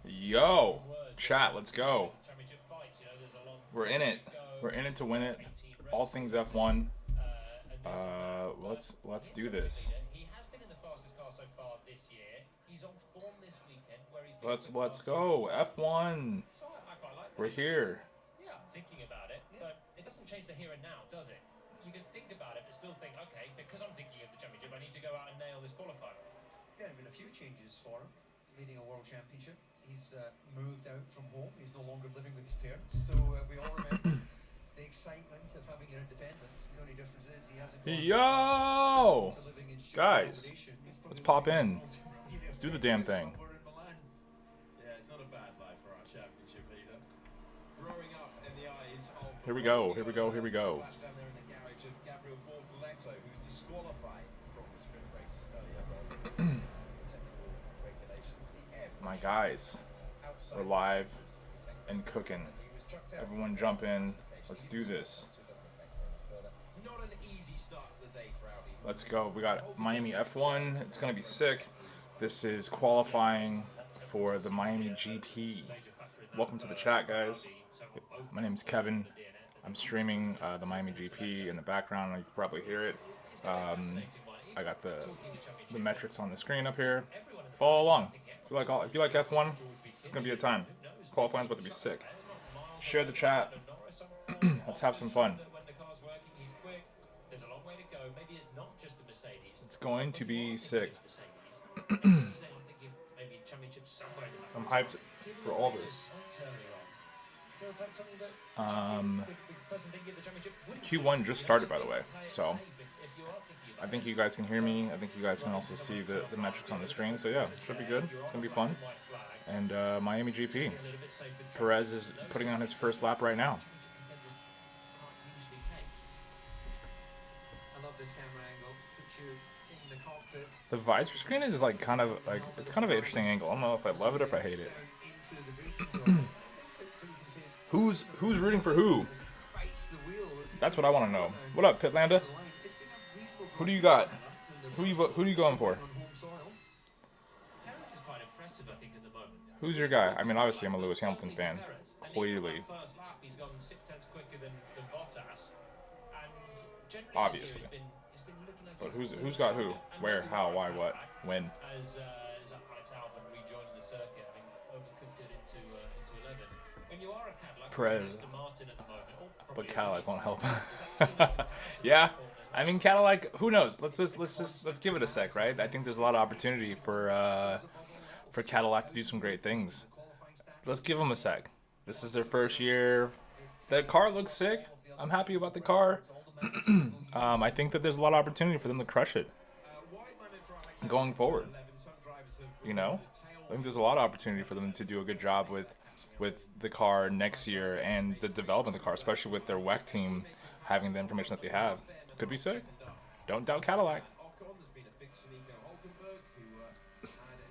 Yo, chat, let's go. We're in it. We're in it to win it. All things F1. Let's do this. Let's go. F1. We're here. Yeah, there have been a few changes for him, leading a world championship. He's moved out from home. He's no longer living with his parents. So we all remember the excitement of having your independence. The only difference is he hasn't gone Yo, to living in student guys, accommodation. He's let's probably pop living in. Let's do the damn thing. Somewhere in Milan. Yeah, it's not a bad life for our championship leader. Growing up in the eyes of Here we go. Here we go. Here we go. flash down there in the garage of Gabriel Bortoleto, who's disqualified from the sprint race earlier on. Technical regulations. The air My guys, outside we're live the and cooking. he was chucked out Everyone jump in. Let's do this. Not an easy start to the day for Audi. Let's go. We got Miami F1. It's going to be sick. This is qualifying for the Miami GP. Welcome to the chat, guys. My name is Kevin. I'm streaming the Miami GP in the background. You can probably hear it. I got the metrics on the screen up here. Follow along. If you like F1, it's going to be a time. Qualifying's about to be sick. Share the chat. Let's have some fun. It's going to be sick. I'm hyped for all this. Q1 just started, by the way, so I think you guys can hear me. I think you guys can also see the metrics on the screen. So yeah, should be good. It's gonna be fun. And Miami GP. Perez is putting on his first lap right now. I love this camera angle. Puts you in the cockpit. The visor screen is like kind of it's kind of an interesting angle. I don't know if I love it or if I hate it. Into the braking zone. So you can see it Who's rooting for who? fights the wheel as he That's what I want to know. What up, Pitlanda? Who do you got? Who do you going for? on home soil. Who's your guy? I mean, obviously I'm a Lewis Hamilton fan. Clearly. Obviously. But who's got who? Where? How? Why? What? When? Perez. But Cadillac won't help. Yeah. I mean, Cadillac. Who knows? Let's give it a sec, right? I think there's a lot of opportunity for Cadillac to do some great things. Let's give them a sec. This is their first year. The car looks sick. I'm happy about the car. I think that there's a lot of opportunity for them to crush it going forward. You know, I think there's a lot of opportunity for them to do a good job with the car next year and the development of the car, especially with their WEC team having the information that they have. Could be sick. Don't doubt Cadillac. Ocon, there's been a fix for Nico Hulkenberg, who had an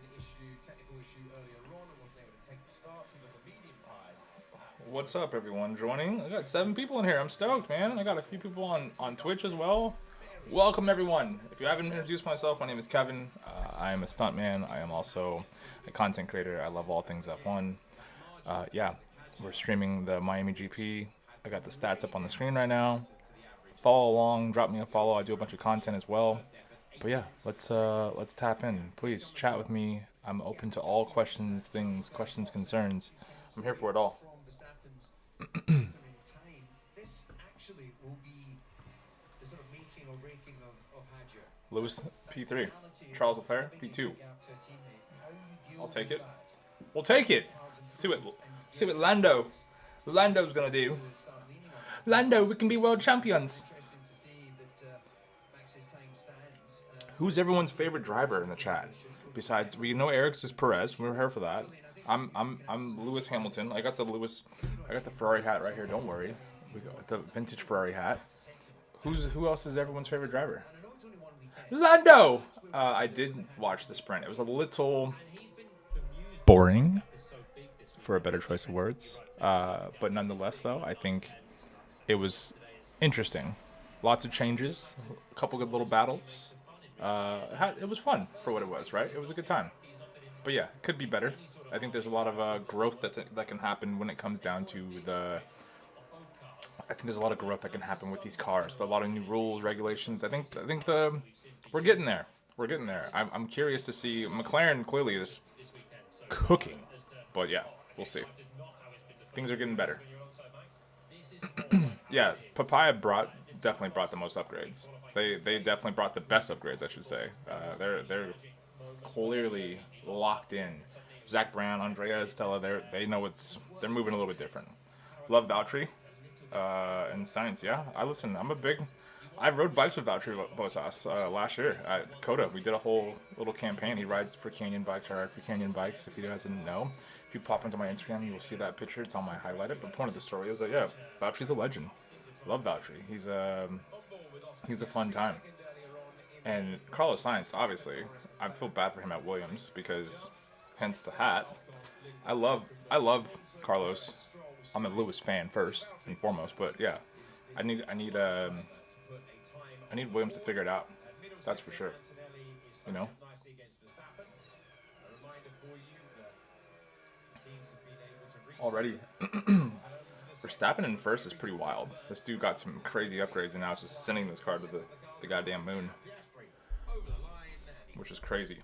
technical issue earlier on and wasn't able to take the starts. He's on the medium tyres. What's up, everyone joining? I got 7 people in here. I'm stoked, man. I got a few people on Twitch as well. Welcome, everyone. If you haven't introduced myself, my name is Kevin. I am a stuntman. I am also a content creator. I love all things F1. Yeah, we're streaming the Miami GP. I got the stats up on the screen right now. Follow along. Drop me a follow. I do a bunch of content as well. But yeah, let's tap in. Please chat with me. I'm open to all questions, concerns. I'm here for it all. From Verstappen's time. This actually will be the sort of making or breaking of Hadjar. Lewis P3, Charles Leclerc P2. I'll take it. We'll take it. See what Lando's gonna do. Lando, we can be world champions. Who's everyone's favorite driver in the chat? Besides, we know Eric's is Perez. We were here for that. I'm Lewis Hamilton. I got the Ferrari hat right here. Don't worry. We got the vintage Ferrari hat. Who else is everyone's favorite driver? Lando. I did watch the sprint. It was a little boring, for a better choice of words. But nonetheless, though, I think it was interesting. Lots of changes, a couple good little battles. It was fun for what it was, right? It was a good time. But yeah, it could be better. I think there's a lot of growth that can happen when it comes down to the. I think there's a lot of growth that can happen with these cars. A lot of new rules, regulations. I think we're getting there. We're getting there. I'm curious to see. McLaren clearly is cooking, but yeah, we'll see. Things are getting better. Yeah, Papaya definitely brought the most upgrades. They definitely brought the best upgrades, I should say. They're clearly locked in. Zach Brown, Andrea Stella, they know they're moving a little bit different. Love Valtteri and Science. Yeah, I rode bikes with Valtteri Bottas last year at Coda. We did a whole little campaign. He rides for Canyon Bikes. I ride for Canyon Bikes. If you guys didn't know, if you pop into my Instagram, you will see that picture. It's on my highlighted. But point of the story is that yeah, Valtteri's a legend. Love Valtteri. He's a fun time. And Carlos Sainz, obviously, I feel bad for him at Williams because, hence the hat. I love Carlos. I'm a Lewis fan first and foremost, but yeah, I need Williams to figure it out. That's for sure. You know. Already, Verstappen in first is pretty wild. This dude got some crazy upgrades, and now it's just sending this car to the goddamn moon, which is crazy.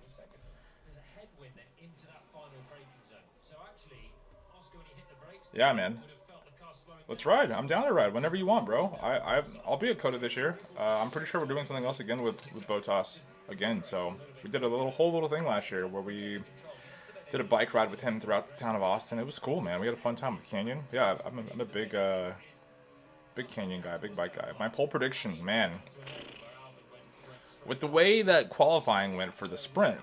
Yeah, man. Let's ride. I'm down to ride whenever you want, bro. I'll be at Coda this year. I'm pretty sure we're doing something else again with Bottas again. So we did a whole little thing last year where we did a bike ride with him throughout the town of Austin. It was cool, man. We had a fun time with Canyon. Yeah, I'm a big Canyon guy, big bike guy. My pole prediction, man. With the way that qualifying went for the sprint.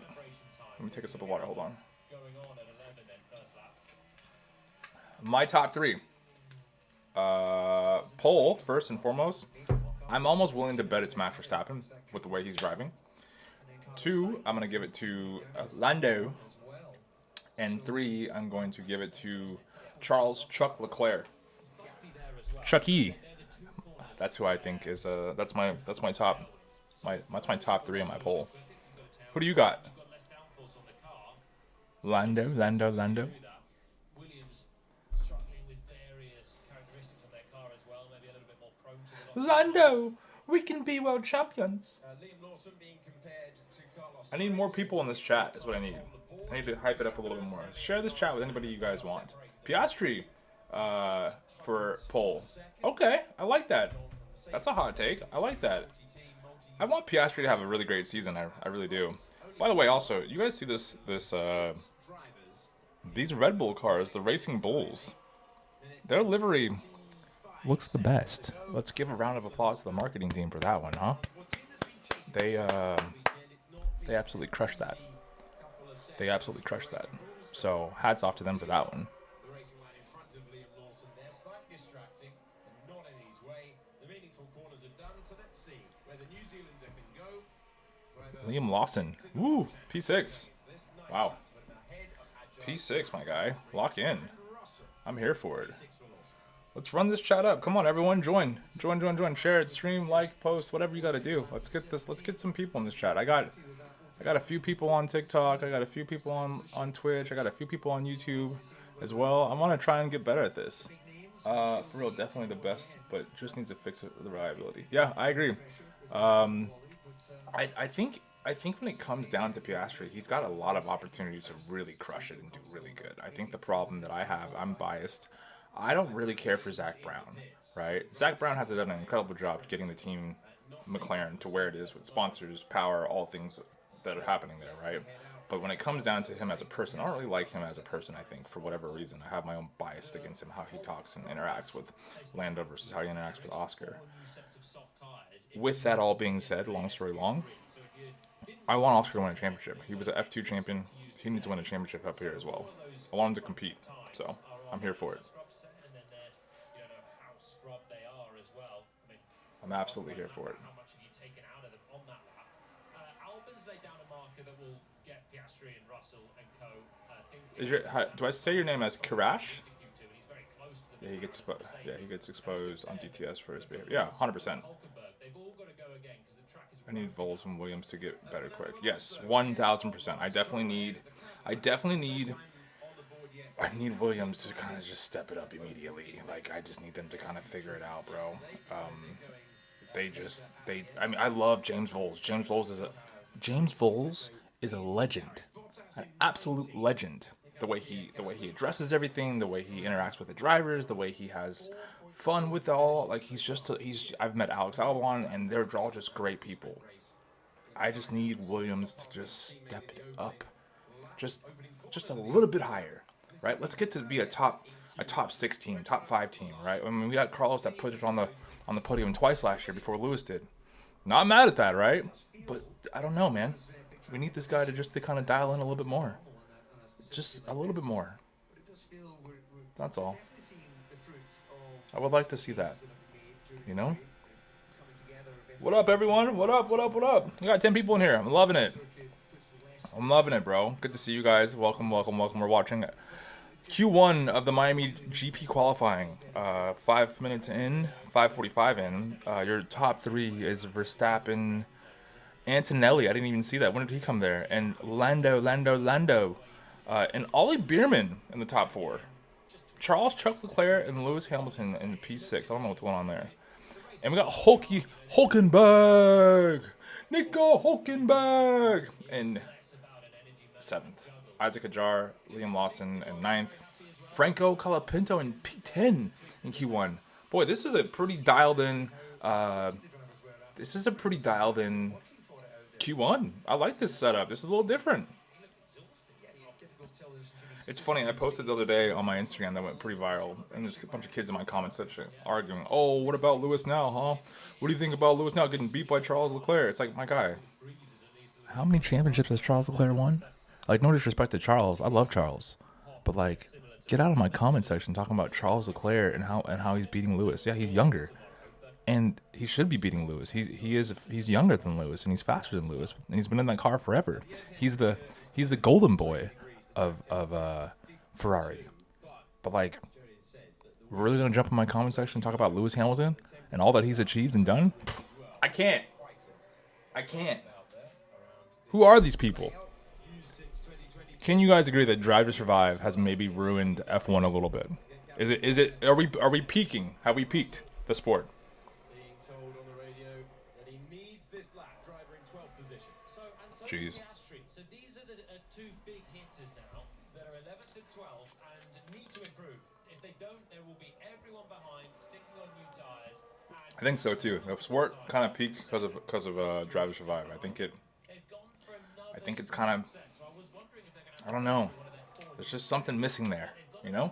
Let me take a sip of water. Hold on. My top three. Pole, first and foremost. I'm almost willing to bet it's Max Verstappen with the way he's driving. 2, I'm going to give it to Lando. And 3, I'm going to give it to Charles Chuck Leclerc. Chucky. That's who I think is that's my top 3 on my poll. Who do you got? Lando. Lando, we can be world champions. I need more people in this chat is what I need. I need to hype it up a little bit more. Share this chat with anybody you guys want. Piastri for pole. Okay, I like that. That's a hot take. I like that. I want Piastri to have a really great season. I really do. By the way, also, you guys see these Red Bull cars, the Racing Bulls. Their livery looks the best. Let's give a round of applause to the marketing team for that one, huh? They absolutely crushed that. They absolutely crushed that. So hats off to them for that one. Liam Lawson. Woo, P6. Wow. P6, my guy. Lock in. I'm here for it. Let's run this chat up. Come on, everyone, join. Share it, stream, like, post, whatever you got to do. Let's get some people in this chat. I got a few people on TikTok. I got a few people on Twitch. I got a few people on YouTube as well. I want to try and get better at this. For real, definitely the best, but just needs to fix the reliability. Yeah, I agree. I think when it comes down to Piastri, he's got a lot of opportunities to really crush it and do really good. I think the problem that I have, I'm biased. I don't really care for Zach Brown, right? Zach Brown has done an incredible job getting the team McLaren to where it is with sponsors, power, all things that are happening there, right? But when it comes down to him as a person, I don't really like him as a person, I think, for whatever reason. I have my own bias against him, how he talks and interacts with Lando versus how he interacts with Oscar. With that all being said, long story long, I want Oscar to win a championship. He was an F2 champion. He needs to win a championship up here as well. I want him to compete, so I'm here for it. I'm absolutely here for it. Do I say your name as Karash? Yeah, he gets exposed on DTS for his behavior. Yeah, 100%. I need Vols and Williams to get better quick. Yes, 1,000%. I I definitely need. I need Williams to kind of just step it up immediately. Like, I just need them to kind of figure it out, bro. I mean, I love James Voles. James Voles is a legend, an absolute legend. The way he addresses everything, the way he interacts with the drivers, the way he has fun with all. Like, I've met Alex Albon, and they're all just great people. I just need Williams to just step it up, just a little bit higher, right? Let's get to be a top 6 team, top 5 team, right? I mean, we got Carlos that put it on the podium twice last year before Lewis did. Not mad at that, right? But I don't know, man. We need this guy to kind of dial in a little bit more, just a little bit more. That's all. I would like to see that, you know. What up, everyone? What up? We got 10 people in here. I'm loving it. Bro. Good to see you guys. Welcome. We're watching Q1 of the Miami GP qualifying. 5 minutes in, 5:45 in. Your top 3 is Verstappen, Antonelli. I didn't even see that. When did he come there? And Lando. And Ollie Bierman in the top 4. Charles, Chuck Leclerc, and Lewis Hamilton in P6. I don't know what's going on there. And we got Hulkenberg. Nico Hulkenberg in 7th. Isaac Ajar, Liam Lawson in 9th. Franco Colapinto in P10 in Q1. Boy, this is a pretty dialed in Q1. I like this setup. This is a little different. It's funny, I posted the other day on my Instagram that went pretty viral, and there's a bunch of kids in my comment section arguing, oh, what about Lewis now, huh? What do you think about Lewis now getting beat by Charles Leclerc? It's like, my guy, how many championships has Charles Leclerc won? Like, no disrespect to Charles. I love Charles. But, like, get out of my comment section talking about Charles Leclerc and how he's beating Lewis. Yeah, he's younger. And he should be beating Lewis. He's younger than Lewis, and he's faster than Lewis. And he's been in that car forever. He's the golden boy of Ferrari. But, like, we're really going to jump in my comment section and talk about Lewis Hamilton and all that he's achieved and done? I can't. Who are these people? Can you guys agree that Drive to Survive has maybe ruined F1 a little bit? Are we peaking? Have we peaked the sport? Being told on the radio that he needs this lap, driver in 12th position. So Jeez. So these are the 2 big hitters now that are 11th and 12th and need to improve. If they don't, there will be everyone behind sticking on new tires. I think so too. The sport kind of peaked because of Drive to Survive. I think it's kind of, I don't know. There's just something missing there, you know?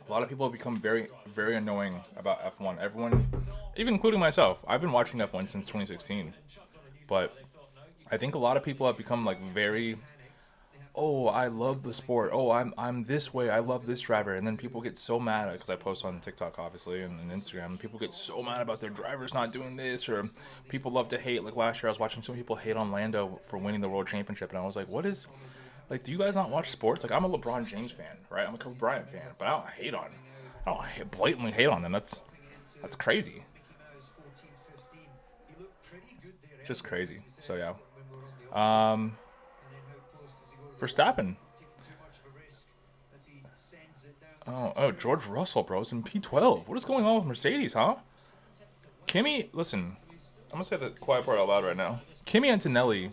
A lot of people have become very, very annoying about F1. Everyone, even including myself, I've been watching F1 since 2016. But I think a lot of people have become like very, oh, I love the sport. Oh, I'm this way. I love this driver. And then people get so mad because I post on TikTok, obviously, and Instagram. People get so mad about their drivers not doing this, or people love to hate. Like last year, I was watching some people hate on Lando for winning the world championship, and I was like, what is, like, do you guys not watch sports? Like, I'm a LeBron James fan, right? I'm a Kobe Bryant fan, but I don't blatantly hate on them. That's crazy. Just crazy. So yeah. Verstappen. Oh, George Russell, bro, is in P12. What is going on with Mercedes, huh? Kimi, listen, I'm going to say the quiet part out loud right now. Kimi Antonelli,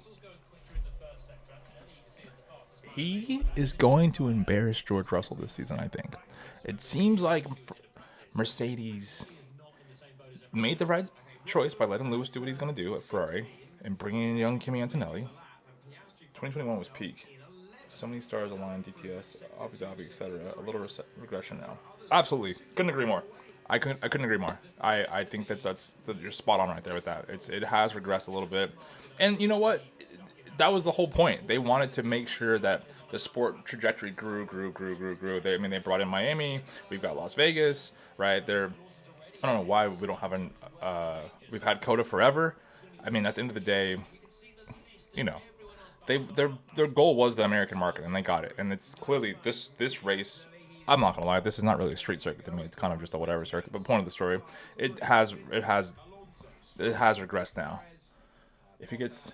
he is going to embarrass George Russell this season, I think. It seems like Mercedes made the right choice by letting Lewis do what he's going to do at Ferrari and bringing in young Kimi Antonelli. 2021 was peak. So many stars aligned, DTS, Abu Dhabi, etc. A little regression now. Absolutely, couldn't agree more. I couldn't agree more. I think that's you're spot on right there with that. It has regressed a little bit, and you know what? That was the whole point. They wanted to make sure that the sport trajectory grew. They brought in Miami. We've got Las Vegas, right? I don't know why we don't have we've had COTA forever. I mean, at the end of the day, you know. Their goal was the American market, and they got it. And it's clearly this race. I'm not gonna lie, this is not really a street circuit to me. It's kind of just a whatever circuit. But point of the story, it has regressed now. If he gets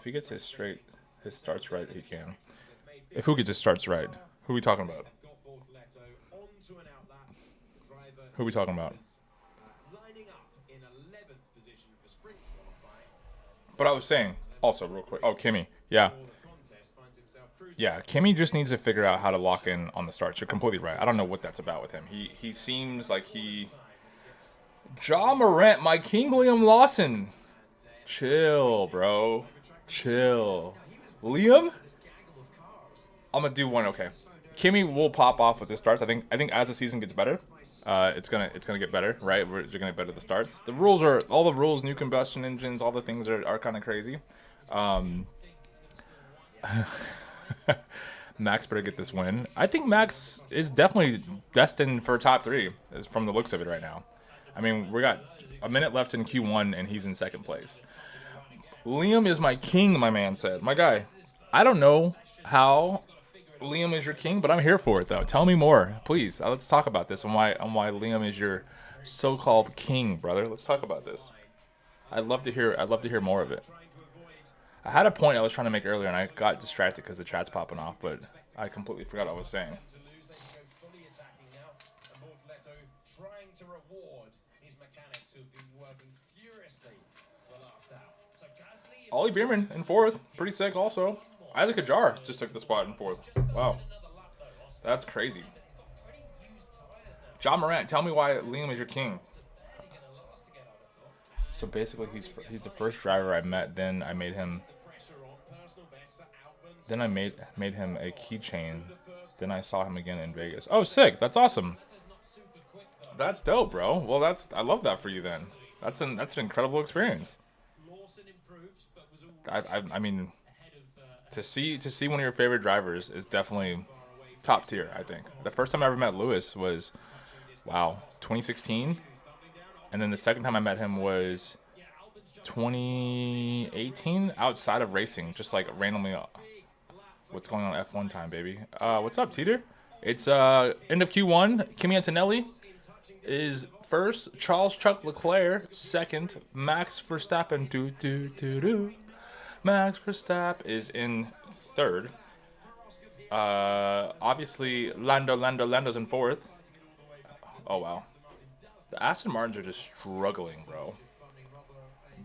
he gets his starts right, he can. If who gets his starts right, who are we talking about? Got Bortoleto onto an outlap. The driver Who are we talking about? lining up in 11th position for sprint qualifying. But I was saying also real quick. Oh, Kimmy, yeah. For the contest, finds himself cruising. Yeah, Kimmy just needs to figure out how to lock in on the starts. You're completely right. I don't know what that's about with him. He seems like he... Ja Morant, my king, Liam Lawson. Chill, bro. Chill. Liam? I'm gonna do one. Okay. Kimmy will pop off with the starts. I think as the season gets better, it's gonna get better, right? You're gonna better the starts. The rules are all the rules, new combustion engines, all the things are kind of crazy. Max better get this win. I think Max is definitely destined for top 3, is from the looks of it right now. I mean, we got a minute left in Q1, and he's in 2nd place. Liam is my king, my man said. My guy, I don't know how Liam is your king, but I'm here for it, though. Tell me more, please. Let's talk about this and why Liam is your so-called king, brother. Let's talk about this. I'd love to hear more of it. I had a point I was trying to make earlier, and I got distracted because the chat's popping off, but I completely forgot what I was saying. Fully attacking now, and Bortoleto trying to reward his mechanics who've been working furiously the last hour. So Gasly Ollie Bierman in 4th. Pretty sick also. Isaac Ajar just took the spot in 4th. Wow. That's crazy. Ja Morant, tell me why Liam is your king. So basically, he's the first driver I met. Then I made him. Then I made him a keychain. Then I saw him again in Vegas. Oh, sick! That's awesome. That's dope, bro. Well, I love that for you. Then that's an incredible experience. I mean, to see one of your favorite drivers is definitely top tier. I think the first time I ever met Lewis was, wow, 2016. And then the second time I met him was 2018 outside of racing, just like randomly. What's going on F1 time, baby? What's up, Teeter? It's end of Q1. Kimi Antonelli is first. Charles Chuck Leclerc second. Max Verstappen Max Verstappen is in 3rd. Obviously Lando's in 4th. Oh wow. The Aston Martins are just struggling, bro.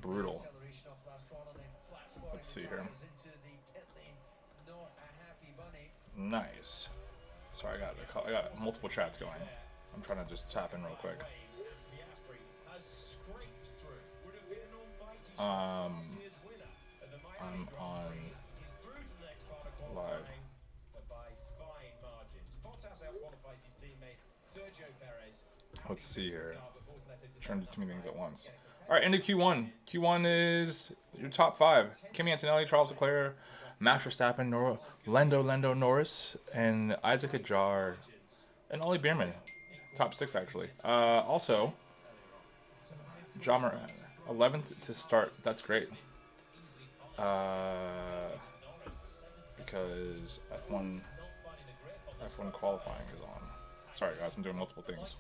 Brutal. Let's see here. Nice. Sorry, I got multiple chats going. I'm trying to just tap in real quick. I'm on live. Let's see here. Trying to do too many things at once. All right, into Q1. Q1 is your top 5. Kimi Antonelli, Charles Leclerc, Max Verstappen, Lando Norris, and Isaac Ajar, and Ollie Bierman. Top 6, actually. Also, Ja Morant, 11th to start. That's great. Because F1 qualifying is on. Sorry, guys, I'm doing multiple things.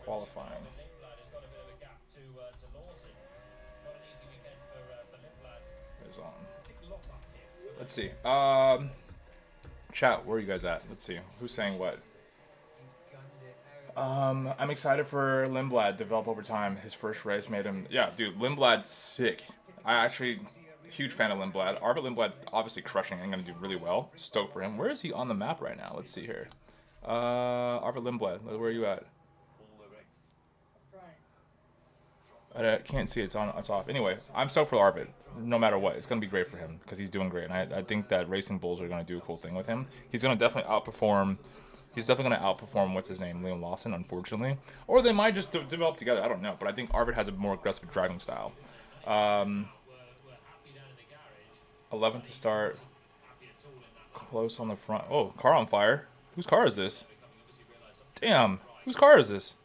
Qualifying is on. Let's see. Chat, where are you guys at? Let's see. Who's saying what? I'm excited for Lindblad develop over time. His first race made him. Yeah, dude, Lindblad's sick. Huge fan of Lindblad. Arvid Lindblad's obviously crushing and going to do really well. Stoked for him. Where is he on the map right now? Let's see here. Arvid Lindblad, where are you at? I can't see it's on. It's off. Anyway, I'm stoked for Arvid. No matter what, it's going to be great for him because he's doing great. And I think that Racing Bulls are going to do a cool thing with him. He's going to definitely outperform. He's definitely going to outperform what's his name, Liam Lawson, unfortunately. Or they might just develop together. I don't know. But I think Arvid has a more aggressive driving style. 11th to start. Close on the front. Oh, car on fire. Whose car is this? Damn. Whose car is this?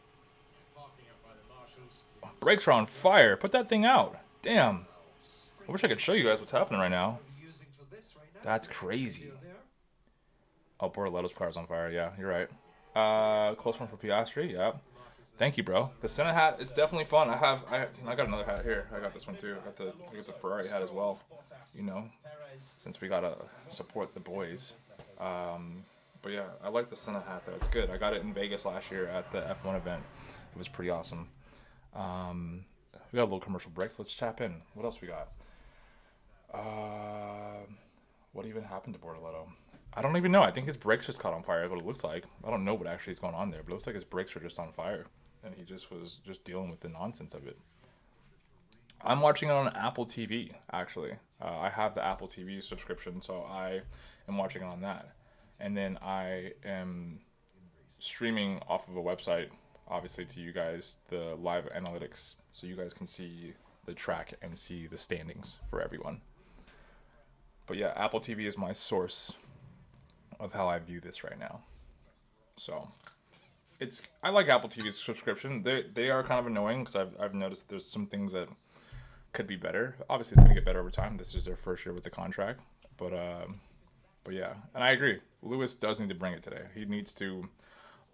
Brakes are on fire. Put that thing out. Damn. I wish I could show you guys what's happening right now. That's crazy. Oh, Bortoletto's car is on fire. Yeah, you're right. Close one for Piastri. Yeah. Thank you, bro. The Senna hat, it's definitely fun. I got another hat here. I got this one too. I got the Ferrari hat as well. You know, since we gotta support the boys. But yeah, I like the Senna hat though. It's good. I got it in Vegas last year at the F1 event. It was pretty awesome. We got a little commercial break, so let's tap in. What else we got? What even happened to Bortoletto? I don't even know. I think his brakes just caught on fire. That's what it looks like. I don't know what actually is going on there, but it looks like his brakes are just on fire, and he just was just dealing with the nonsense of it. I'm watching it on Apple TV, actually. I have the Apple TV subscription, so I am watching it on that. And then I am streaming off of a website, obviously, to you guys, the live analytics, so you guys can see the track and see the standings for everyone. But yeah, Apple TV is my source of how I view this right now. So I like Apple TV's subscription. They are kind of annoying because I've noticed that there's some things that could be better. Obviously, it's gonna get better over time. This is their first year with the contract, but yeah, and I agree. Lewis does need to bring it today. He needs to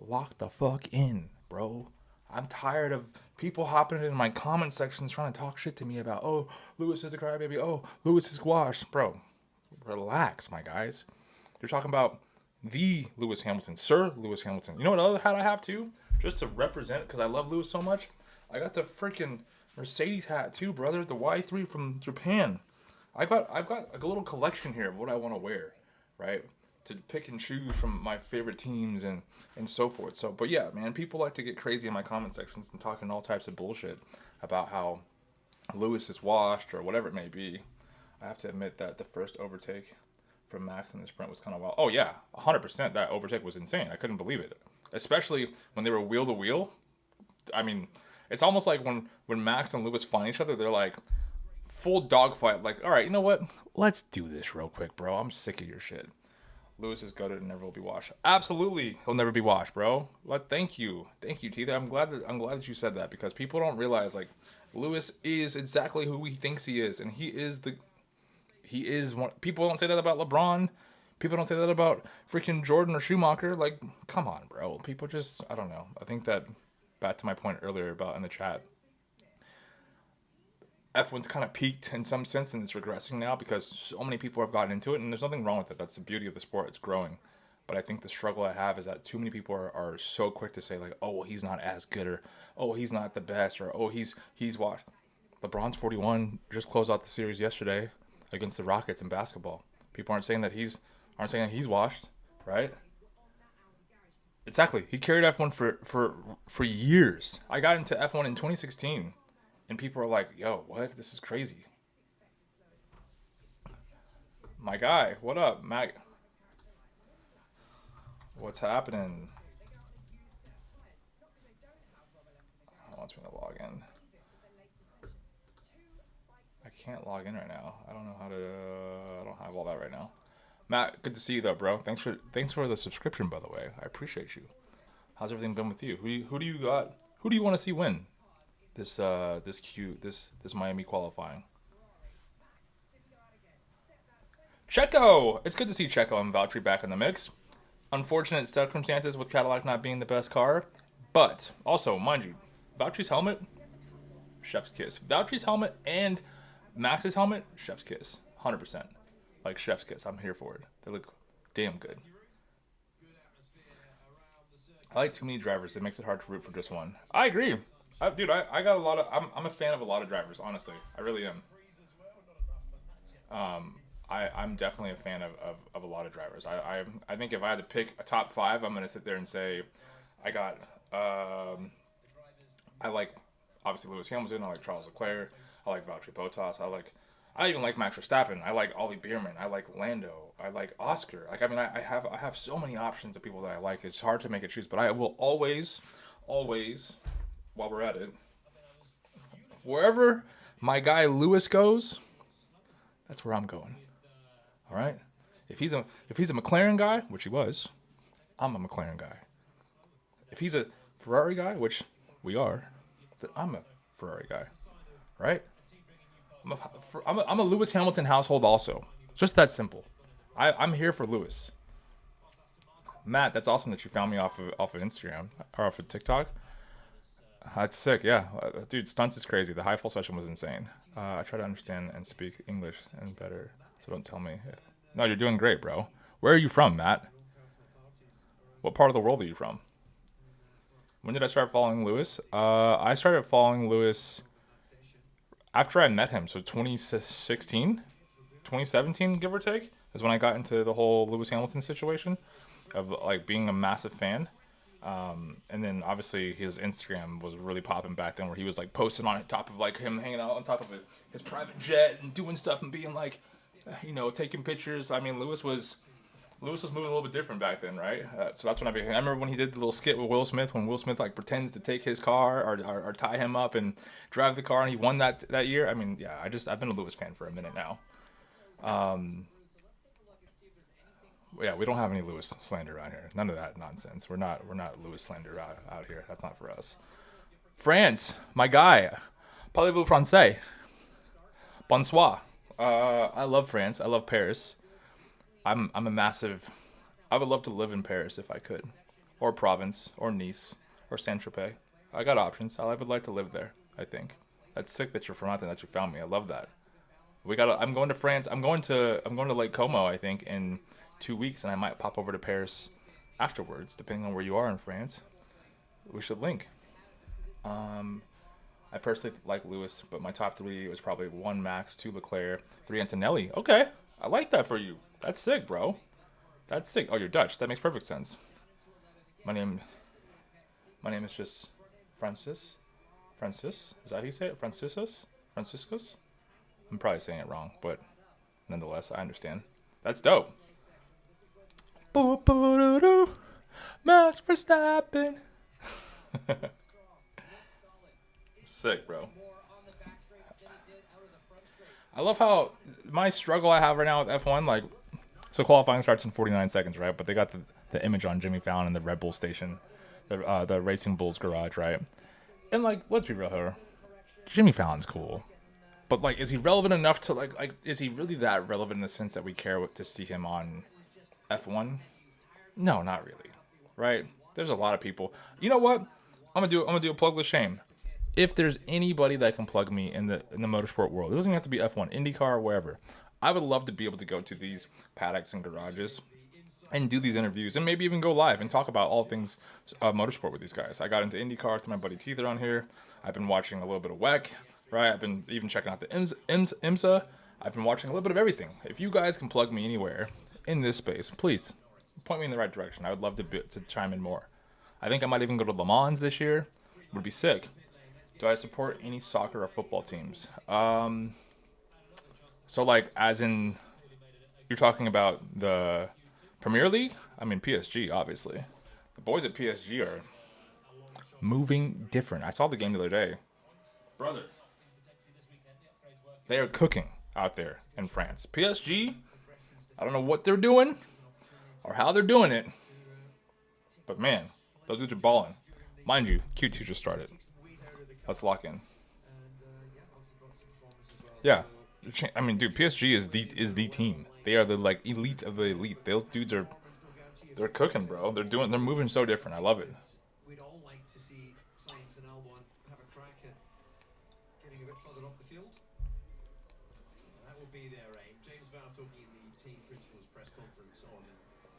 lock the fuck in, bro. I'm tired of people hopping in my comment sections trying to talk shit to me about, oh, Lewis is a crybaby. Oh, Lewis is washed, bro. Relax, my guys. You're talking about the Lewis Hamilton, Sir Lewis Hamilton. You know what other hat I have too? Just to represent, because I love Lewis so much. I got the freaking Mercedes hat too, brother. The Y3 from Japan. I've got a little collection here of what I want to wear, right? To pick and choose from my favorite teams and so forth. So, but yeah, man, people like to get crazy in my comment sections and talking all types of bullshit about how Lewis is washed or whatever it may be. I have to admit that the first overtake from Max in the sprint was kind of wild. Oh yeah, 100%. That overtake was insane. I couldn't believe it, especially when they were wheel to wheel. I mean, it's almost like when Max and Lewis find each other, they're like full dogfight. Like, all right, you know what? Let's do this real quick, bro. I'm sick of your shit. Lewis is gutted and never will be washed. Absolutely, he'll never be washed, bro. Thank you, Teether. I'm glad that you said that, because people don't realize, like, Lewis is exactly who he thinks he is, and he is one. People don't say that about LeBron. People don't say that about freaking Jordan or Schumacher. Like, come on, bro. People just, I don't know. I think that, back to my point earlier about in the chat, F1's kind of peaked in some sense, and it's regressing now because so many people have gotten into it, and there's nothing wrong with it. That's the beauty of the sport. It's growing. But I think the struggle I have is that too many people are so quick to say, like, oh, well, he's not as good, or oh, he's not the best, or oh, he's washed. LeBron's 41, just closed out the series yesterday against the Rockets in basketball. People aren't saying that he's washed, right? Exactly. He carried F1 for years. I got into F1 in 2016, and people are like, yo, what? This is crazy. My guy, what up, Mac? What's happening? He wants me to log in. I can't log in right now. I don't know how to. I don't have all that right now. Matt, good to see you though, bro. Thanks for the subscription, by the way. I appreciate you. How's everything been with you? Who do you got? Who do you want to see win this Miami qualifying? Checo. It's good to see Checo and Valtteri back in the mix. Unfortunate circumstances with Cadillac not being the best car, but also, mind you, Valtteri's helmet, chef's kiss. Valtteri's helmet and Max's helmet, chef's kiss, 100%. Like chef's kiss, I'm here for it. They look damn good. I like too many drivers. It makes it hard to root for just one. I agree, dude. I got a lot of. I'm a fan of a lot of drivers. Honestly, I really am. I'm definitely a fan of a lot of drivers. I think if I had to pick a top 5, I'm gonna sit there and say, I like obviously Lewis Hamilton. I like Charles Leclerc. I like Valtteri Bottas. I even like Max Verstappen. I like Ollie Bierman. I like Lando. I like Oscar. Like, I mean, I have so many options of people that I like. It's hard to make a choose, but I will always, while we're at it, wherever my guy Lewis goes, that's where I'm going. All right. If he's a McLaren guy, which he was, I'm a McLaren guy. If he's a Ferrari guy, which we are, then I'm a Ferrari guy, right? I'm a Lewis Hamilton household also. Just that simple. I'm here for Lewis. Matt, that's awesome that you found me off of Instagram or off of TikTok. That's sick. Yeah, dude, stunts is crazy. The high fall session was insane. I try to understand and speak English and better, so don't tell me. No, you're doing great, bro. Where are you from, Matt? What part of the world are you from? When did I start following Lewis? I started following Lewis after I met him, so 2016, 2017, give or take, is when I got into the whole Lewis Hamilton situation of like being a massive fan. And then obviously his Instagram was really popping back then, where he was like posting on top of like him hanging out on top of his private jet and doing stuff and being like, taking pictures. I mean, Lewis was moving a little bit different back then, right? So that's when I remember when he did the little skit with Will Smith, when Will Smith like pretends to take his car or tie him up and drive the car, and he won that year. I mean, yeah, I've been a Lewis fan for a minute now. Yeah, we don't have any Lewis slander around here. None of that nonsense. We're not Lewis slander out here. That's not for us. France, my guy. Parlez-vous français? Bonsoir. I love France. I love Paris. I'm a massive. I would love to live in Paris if I could, or Provence, or Nice, or Saint-Tropez. I got options. I would like to live there. I think that's sick that you're from out there, that you found me. I love that. I'm going to France. I'm going to Lake Como, I think, in 2 weeks, and I might pop over to Paris afterwards, depending on where you are in France. We should link. I personally like Lewis, but my top three was probably 1 Max, 2 Leclerc, 3 Antonelli. Okay, I like that for you. That's sick, bro. That's sick. Oh, you're Dutch. That makes perfect sense. My name is just Francis. Is that how you say it? Franciscus? I'm probably saying it wrong, but nonetheless, I understand. That's dope. Max Verstappen. Sick, bro. I love how my struggle I have right now with F1, like, so qualifying starts in 49 seconds, right? But they got the image on Jimmy Fallon in the Red Bull station, the Racing Bulls garage, right? And like, let's be real here, Jimmy Fallon's cool, but like, is he relevant enough to like, is he really that relevant in the sense that we care to see him on F1? No, not really, right? There's a lot of people. You know what? I'm gonna do a plugless shame. If there's anybody that can plug me in the motorsport world, it doesn't even have to be F1, IndyCar, or wherever. I would love to be able to go to these paddocks and garages and do these interviews and maybe even go live and talk about all things motorsport with these guys. I got into IndyCar through my buddy Teether on here. I've been watching a little bit of WEC, right? I've been even checking out the IMSA. I've been watching a little bit of everything. If you guys can plug me anywhere in this space, please point me in the right direction. I would love to chime in more. I think I might even go to Le Mans this year. Would be sick. Do I support any soccer or football teams? So like, as in, you're talking about the Premier League? I mean, PSG, obviously. The boys at PSG are moving different. I saw the game the other day. Brother, they are cooking out there in France. PSG, I don't know what they're doing or how they're doing it, but man, those dudes are balling. Mind you, Q2 just started. Let's lock in. Yeah, I mean, dude, PSG is the team. They are the like elite of the elite. Those dudes they're cooking, bro. They're moving so different. I love it. We'd all like to see Sainz and Albon have a crack at getting a bit further up the field. That will be their aim. James Vowles talking in the team principals press conference on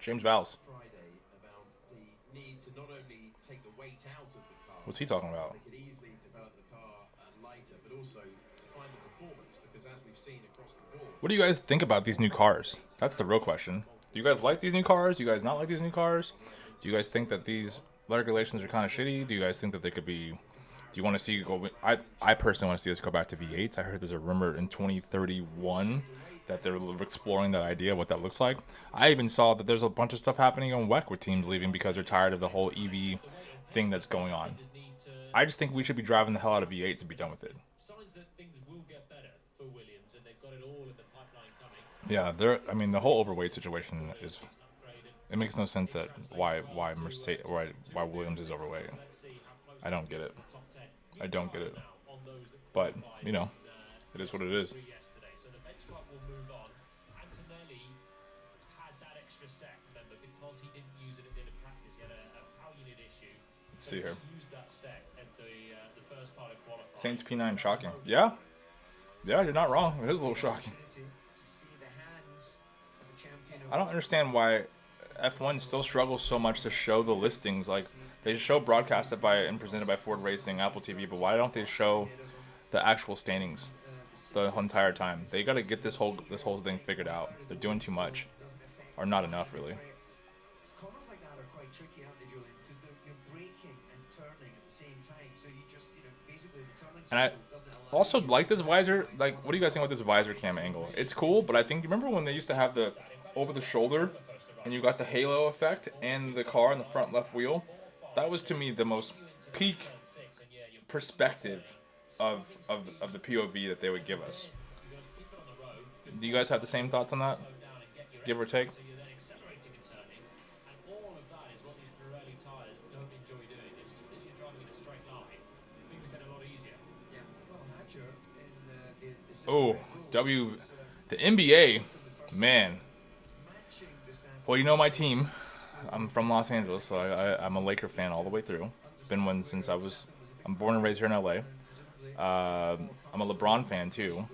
James Vowles. Friday about the need to not only take the weight out of the car. What's he talking about? They could easily develop the car lighter, but also to find the performance, because as we've seen across the board. What do you guys think about these new cars? That's the real question. Do you guys like these new cars? Do you guys not like these new cars? Do you guys think that these regulations are kind of shitty? Do you guys think that they could be? Do you want to see go? I personally want to see us go back to V8s. I heard there's a rumor in 2031 that they're exploring that idea, what that looks like. I even saw that there's a bunch of stuff happening on WEC with teams leaving because they're tired of the whole EV thing that's going on. I just think we should be driving the hell out of V8 to be done with it. Signs that things will get better for Williams, and they've got it all in the pipeline coming. Yeah, I mean, the whole overweight situation is. It makes no sense that why Mercedes, why Williams is overweight. I don't get it. I don't get it. But you know, it is what it is. So the benchmark will move on. Antonelli had that extra set, remember, because he didn't use it at the end of practice. He had a power unit issue. Let's see here. Used that set at the first part of qualifying. Saints P9 shocking. Yeah. Yeah, you're not wrong. It is a little shocking. I don't understand why F1 still struggles so much to show the listings. Like, they show broadcasted by and presented by Ford Racing, Apple TV, but why don't they show the actual standings the entire time? They got to get this whole thing figured out. They're doing too much, or not enough, really. Corners like that are quite tricky, aren't they, Julian? Because you're braking and turning at the same time, so you just, basically the turning And I circle doesn't allow also like this visor. Like, what do you guys think about this visor cam angle? It's cool, but I think, remember when they used to have the over the shoulder and you got the halo effect and the car in the front left wheel? That was, to me, the most peak perspective of the POV that they would give us. Do you guys have the same thoughts on that? Give or take? So you're then accelerating and turning, and all of that is what these Pirelli tyres don't enjoy doing. As soon as you're driving in a straight line, things get a lot easier. Yeah, well, Hadger in the system Oh, Red Bull the NBA, was, man. matching the standard. Well, you know my team. I'm from Los Angeles, so I'm a Laker fan all the way through. Been one since I'm born and raised here in LA. I'm a LeBron fan too.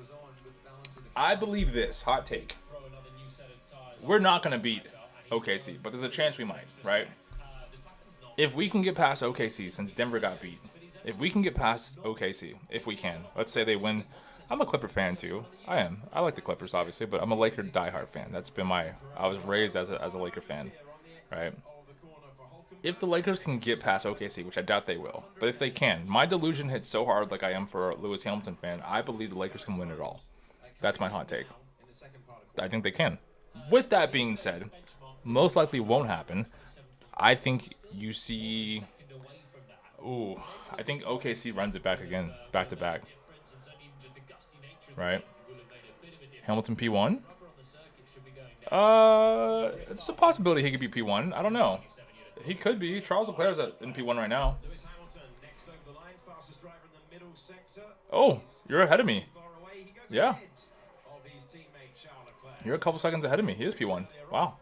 I believe this, hot take. Throw another new set of tyres. We're not going to beat OKC, but there's a chance we might, right? If we can get past OKC, since Denver got beat, if we can get past OKC, if we can, let's say they win. I'm a Clipper fan too. I am. I like the Clippers, obviously, but I'm a Laker diehard fan. That's been I was raised as a Laker fan, right? If the Lakers can get past OKC, which I doubt they will, but if they can, my delusion hits so hard like I am for a Lewis Hamilton fan, I believe the Lakers can win it all. That's my hot take. I think they can. With that being said, most likely won't happen. I think you see... Ooh, I think OKC runs it back again, back to back. Right? Hamilton P1? It's a possibility he could be P1. I don't know. He could be. Charles Leclerc's in P1 right now. Lewis Hamilton next over the line, fastest driver in the middle sector. Oh, you're ahead of me. Far away, he goes Yeah. ahead of his teammate Charles Leclerc. You're a couple seconds ahead of me. He is P1. Wow.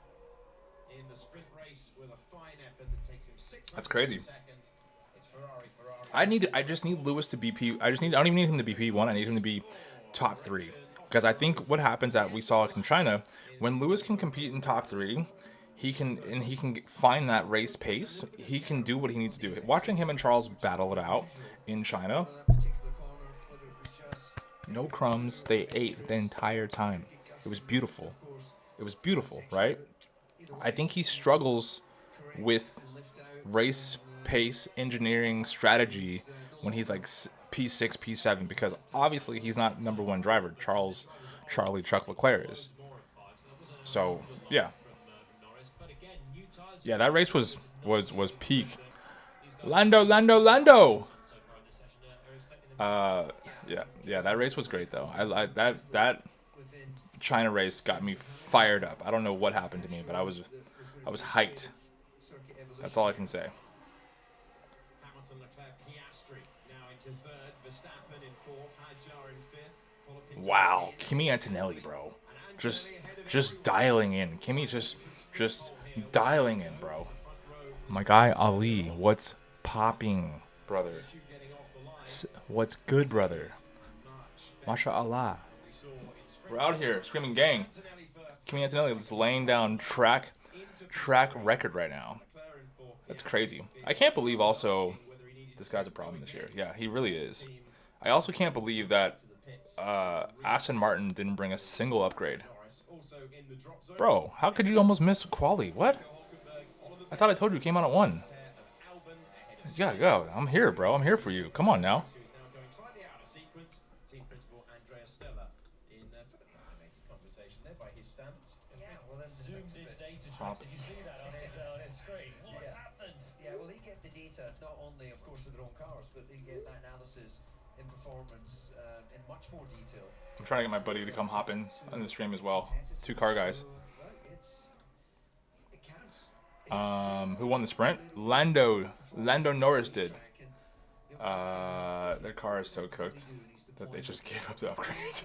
In the sprint race with a fine effort that takes him 6 That's crazy. seconds. It's Ferrari. I just need Lewis to be P. I don't even need him to be P1. I need him to be top 3. Because I think what happens that we saw in China, when Lewis can compete in top 3, he can find that race pace. He can do what he needs to do. Watching him and Charles battle it out in China, no crumbs. They ate the entire time. It was beautiful. It was beautiful, right? I think he struggles with race pace, engineering, strategy when he's like P6, P7, because obviously he's not #1 driver. Chuck Leclerc is. So yeah, that race was peak. Lando. Yeah, that race was great though. That China race got me fired up. I don't know what happened to me, but I was hyped. That's all I can say. Hamilton, Leclerc, Piastri now into third. Verstappen in fourth. Hadjar in fifth. Wow, Kimi Antonelli, bro, just dialing in. Kimi just dialing in, bro. My guy Ali, what's popping, brother? What's good, brother? Masha Allah. We're out here screaming gang. Kimi Antonelli is laying down track record right now. That's crazy. I can't believe also this guy's a problem this year. Yeah, he really is. I also can't believe that Aston Martin didn't bring a single upgrade. Bro, how could you almost miss quali? What? I thought I told you it came out at 1. Yeah, go. I'm here, bro. I'm here for you. Come on now. Hop. Did you see that on his screen? What's happened? Yeah, well, they get the data not only, of course, with their own cars, but they get that analysis in performance in much more detail. I'm trying to get my buddy to come hop in on the stream as well. 2 car guys. So, well, it counts. Who won the sprint? Lando Norris did. Their car is so cooked that they just gave up the upgrades.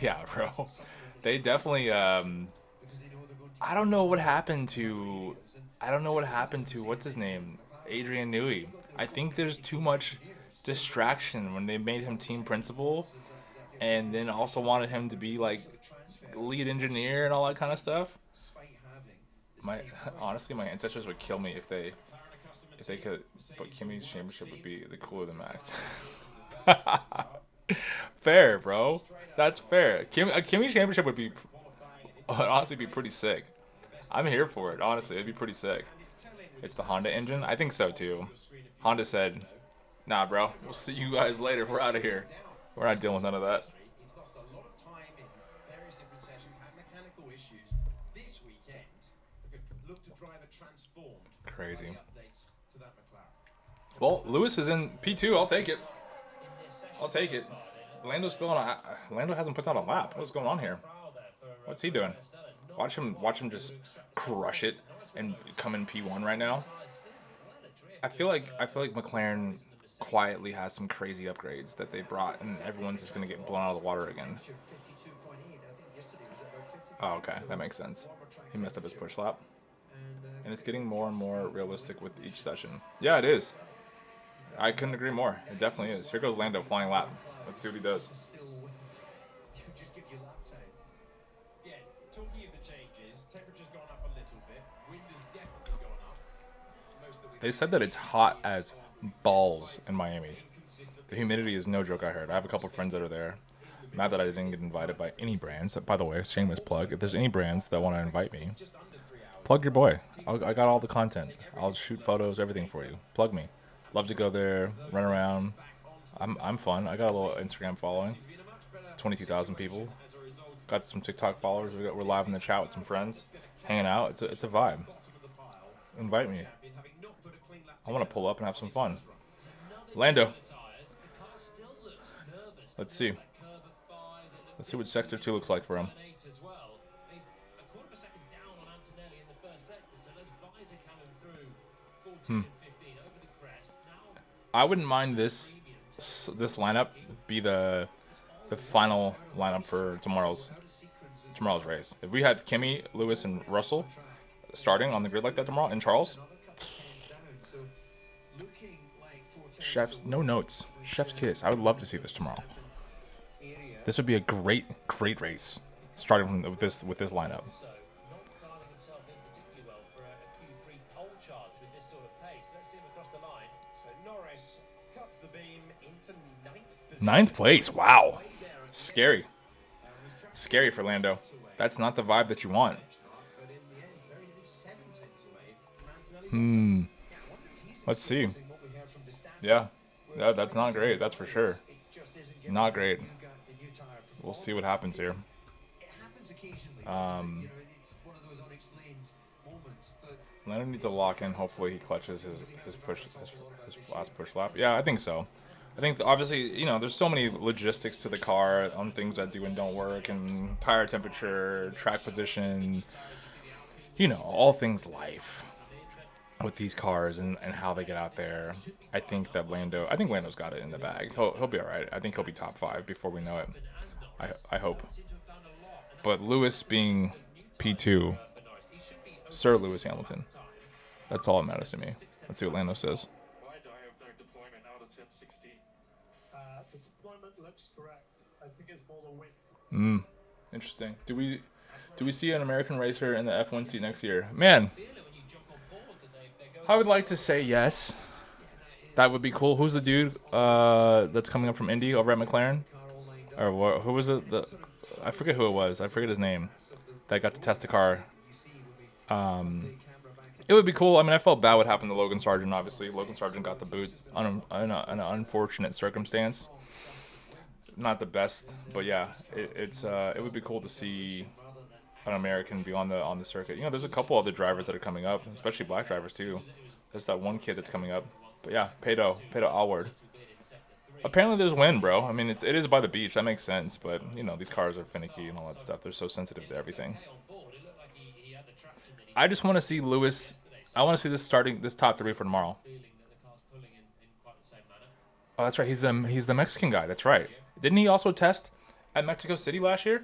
Yeah, bro. They definitely. I don't know what happened to what's his name. Adrian Newey. I think there's too much distraction when they made him team principal, and then also wanted him to be like lead engineer and all that kind of stuff. My honestly, my ancestors would kill me if they could. But Kimmy's championship would be the cooler than Max. Fair, bro. That's fair. A Kimmy championship would honestly be pretty sick. I'm here for it. Honestly, it'd be pretty sick. It's the Honda engine. I think so too. Honda said, "Nah, bro. We'll see you guys later. We're out of here. We're not dealing with none of that." He's lost a lot of time in various different sessions, had mechanical issues. This weekend, look to drive a transformed. Crazy. Updates to that McLaren. Well, Lewis is in P2. I'll take it. I'll take it. Lando's still on Lando hasn't put out a lap. What's going on here? What's he doing? Watch him just crush it and come in P1 right now. I feel like McLaren quietly has some crazy upgrades that they brought, and everyone's just gonna get blown out of the water again. Oh, okay, that makes sense. He messed up his push lap, and it's getting more and more realistic with each session. Yeah, it is. I couldn't agree more. It definitely is. Here goes Lando flying lap. Let's see what he does. Yeah, talking of the changes, temperature's gone up a little bit. Wind has definitely gone up. They said that it's hot as balls in Miami. The humidity is no joke, I heard. I have a couple friends that are there. Mad that I didn't get invited by any brands. By the way, shameless plug. If there's any brands that want to invite me, plug your boy. I got all the content. I'll shoot photos, everything for you. Plug me. Love to go there, run around. I'm fun. I got a little Instagram following. 22,000 people. Got some TikTok followers. We're live in the chat with some friends, hanging out. It's a vibe. Invite me. I want to pull up and have some fun. Lando. Let's see. Let's see what Sector 2 looks like for him. I wouldn't mind this lineup be the final lineup for tomorrow's race. If we had Kimi, Lewis, and Russell starting on the grid like that tomorrow, and Charles, chef's no notes, chef's kiss. I would love to see this tomorrow. This would be a great race, starting with this lineup. Ninth place. Wow. Scary. Scary for Lando. That's not the vibe that you want. Let's see. Yeah. Yeah, that's not great. That's for sure. Not great. We'll see what happens here. Lando needs to lock in. Hopefully he clutches his last push lap. Yeah, I think so. I think obviously, you know, there's so many logistics to the car on things that do and don't work, and tire temperature, track position, you know, all things life with these cars and how they get out there. I think Lando's got it in the bag. He'll be all right. I think he'll be top 5 before we know it. I hope. But Lewis being P2, Sir Lewis Hamilton, that's all that matters to me. Let's see what Lando says. The deployment looks correct. I think it's more the width. Interesting. Do we see an American racer in the F1 seat next year? Man, I would like to say yes. That would be cool. Who's the dude that's coming up from Indy over at McLaren? Or who was it? I forget who it was. I forget his name. That got to test the car. It would be cool. I mean, I felt bad what happened to Logan Sargent, obviously. Logan Sargent got the boot in an unfortunate circumstance. Not the best, but yeah, it would be cool to see an American be on the circuit. You know, there's a couple other drivers that are coming up, especially black drivers too. There's that one kid that's coming up. But yeah, Pedro Alward. Apparently there's wind, bro. I mean, it is by the beach. That makes sense, but you know, these cars are finicky and all that stuff. They're so sensitive to everything. I just want to see Lewis. I want to see this top 3 for tomorrow. Oh, that's right. He's the Mexican guy. That's right. Didn't he also test at Mexico City last year?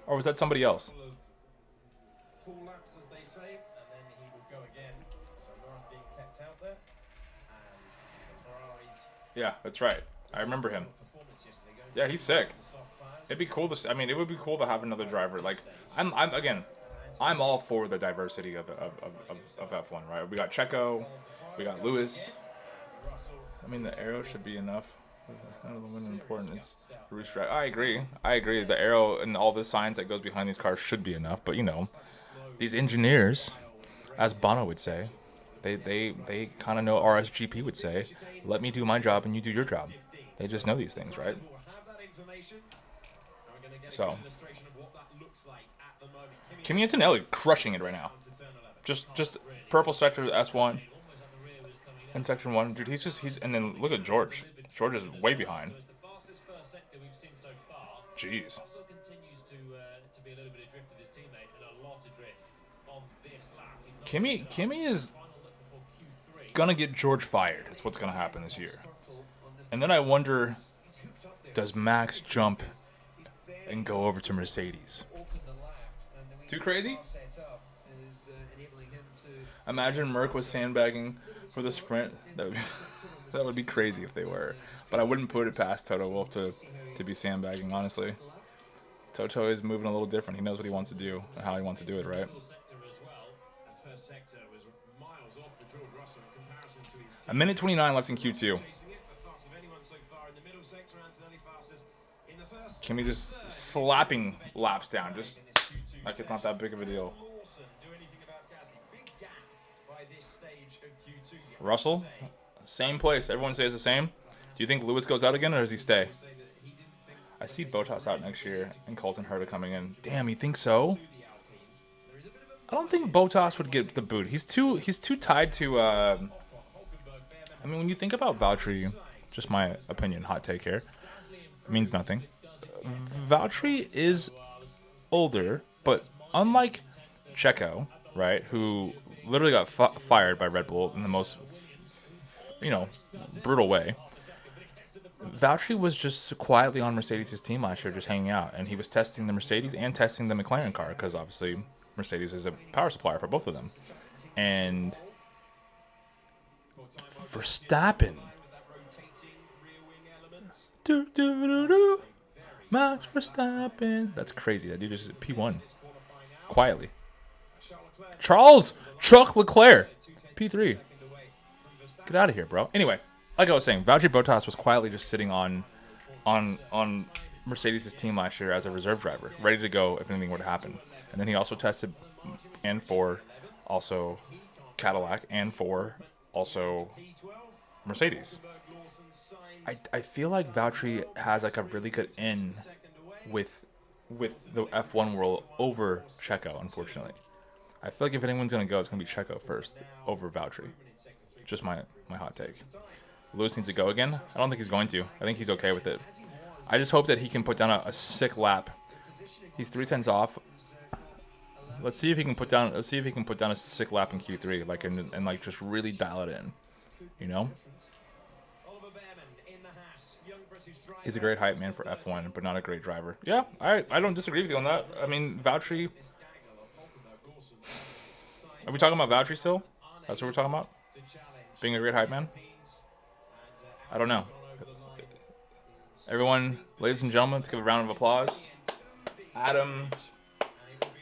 Or was that somebody else? Full laps, as they say, and then he will go again. So Norris being kept out there. Yeah, that's right. I remember him. Yeah, he's sick. It'd be cool to. I mean, it would be cool to have another driver. Like, I'm all for the diversity of F1. Right? We got Checo, we got Lewis. I mean, the arrow should be enough. Important. It's I agree. I agree. The arrow and all the signs that goes behind these cars should be enough. But you know, these engineers, as Bono would say, they kind of know RSGP would say, let me do my job and you do your job. They just know these things, right? So, Kimi Antonelli crushing it right now. Just purple sector S1 in section 1. Dude, he's and then look at George. George is way behind. So it's the fastest first sector we've seen so far. Jeez. Russell continues to be a little bit adrift of his teammate and a lot adrift on this lap. Kimi is gonna get George fired. Is what's gonna happen this year. And then I wonder, does Max jump and go over to Mercedes? Too crazy? Imagine Merc was sandbagging for the sprint. That would be crazy if they were. But I wouldn't put it past Toto Wolff to be sandbagging, honestly. Toto is moving a little different. He knows what he wants to do and how he wants to do it, right? A minute 29 left in Q2. Kimi just slapping laps down, just like it's not that big of a deal. Russell, same place. Everyone says the same. Do you think Lewis goes out again, or does he stay? I see Bottas out next year and Colton Herta coming in. Damn, you think so? I don't think Bottas would get the boot. He's too tied to. I mean, when you think about Valtteri, just my opinion, hot take here, means nothing. Valtteri is older, but unlike Checo, right, who literally got fired by Red Bull in the most, brutal way. Valtteri was just quietly on Mercedes' team last year, just hanging out, and he was testing the Mercedes and testing the McLaren car, because obviously Mercedes is a power supplier for both of them. And Verstappen, Max Verstappen, that's crazy. That dude just P1 quietly. Chuck Leclerc, P3. Get out of here, bro. Anyway, like I was saying, Valtteri Bottas was quietly just sitting on Mercedes' team last year as a reserve driver, ready to go if anything were to happen. And then he also tested and for also Cadillac and for also Mercedes. I feel like Valtteri has like a really good in with the F1 world over Checo, unfortunately. I feel like if anyone's going to go, it's going to be Checo first over Valtteri. Just my hot take. Lewis needs to go again. I don't think he's going to. I think he's okay with it. I just hope that he can put down a sick lap. He's 3/10 off. Let's see if he can put down a sick lap in Q3, like and like just really dial it in. You know? He's a great hype man for F1, but not a great driver. Yeah, I don't disagree with you on that. I mean, Valtteri. Are we talking about Valtteri still? That's what we're talking about? Being a great hype man? I don't know. Everyone, ladies and gentlemen, let's give a round of applause. Adam,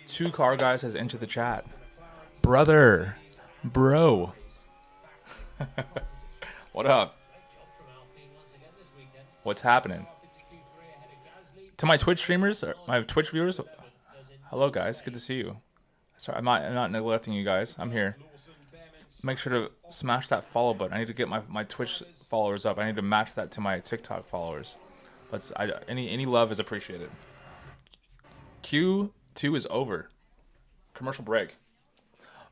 2 car guys has entered the chat. Brother. Bro. What up? What's happening? To my Twitch streamers, or my Twitch viewers, hello guys, good to see you. Sorry, I'm not neglecting you guys. I'm here. Make sure to smash that follow button. I need to get my Twitch followers up. I need to match that to my TikTok followers. Any love is appreciated. Q2 is over. Commercial break.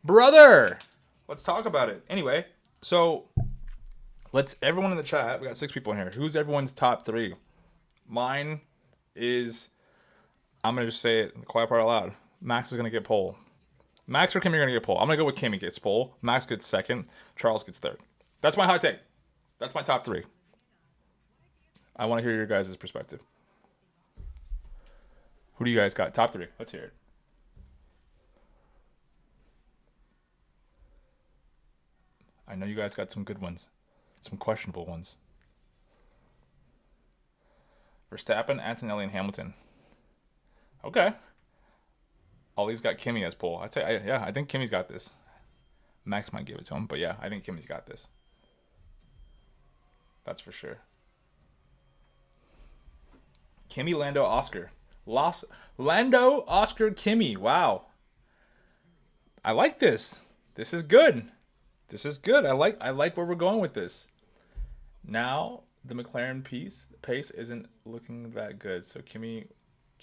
Brother, let's talk about it. Anyway, so everyone in the chat. We got 6 people in here. Who's everyone's top 3? Mine is. I'm gonna just say it. The quiet part out loud. Max is gonna get pole. Max or Kimi are going to get pole. I'm going to go with Kimi gets pole. Max gets second. Charles gets third. That's my hot take. That's my top 3. I want to hear your guys' perspective. Who do you guys got? Top 3. Let's hear it. I know you guys got some good ones. Some questionable ones. Verstappen, Antonelli, and Hamilton. Okay. Ollie's got Kimi as pole. Yeah, I think Kimi's got this. Max might give it to him, but yeah, I think Kimi's got this. That's for sure. Kimi, Lando, Oscar. Lando, Oscar, Kimi. Wow. I like this. This is good. This is good. I like where we're going with this. Now the McLaren pace isn't looking that good. So Kimi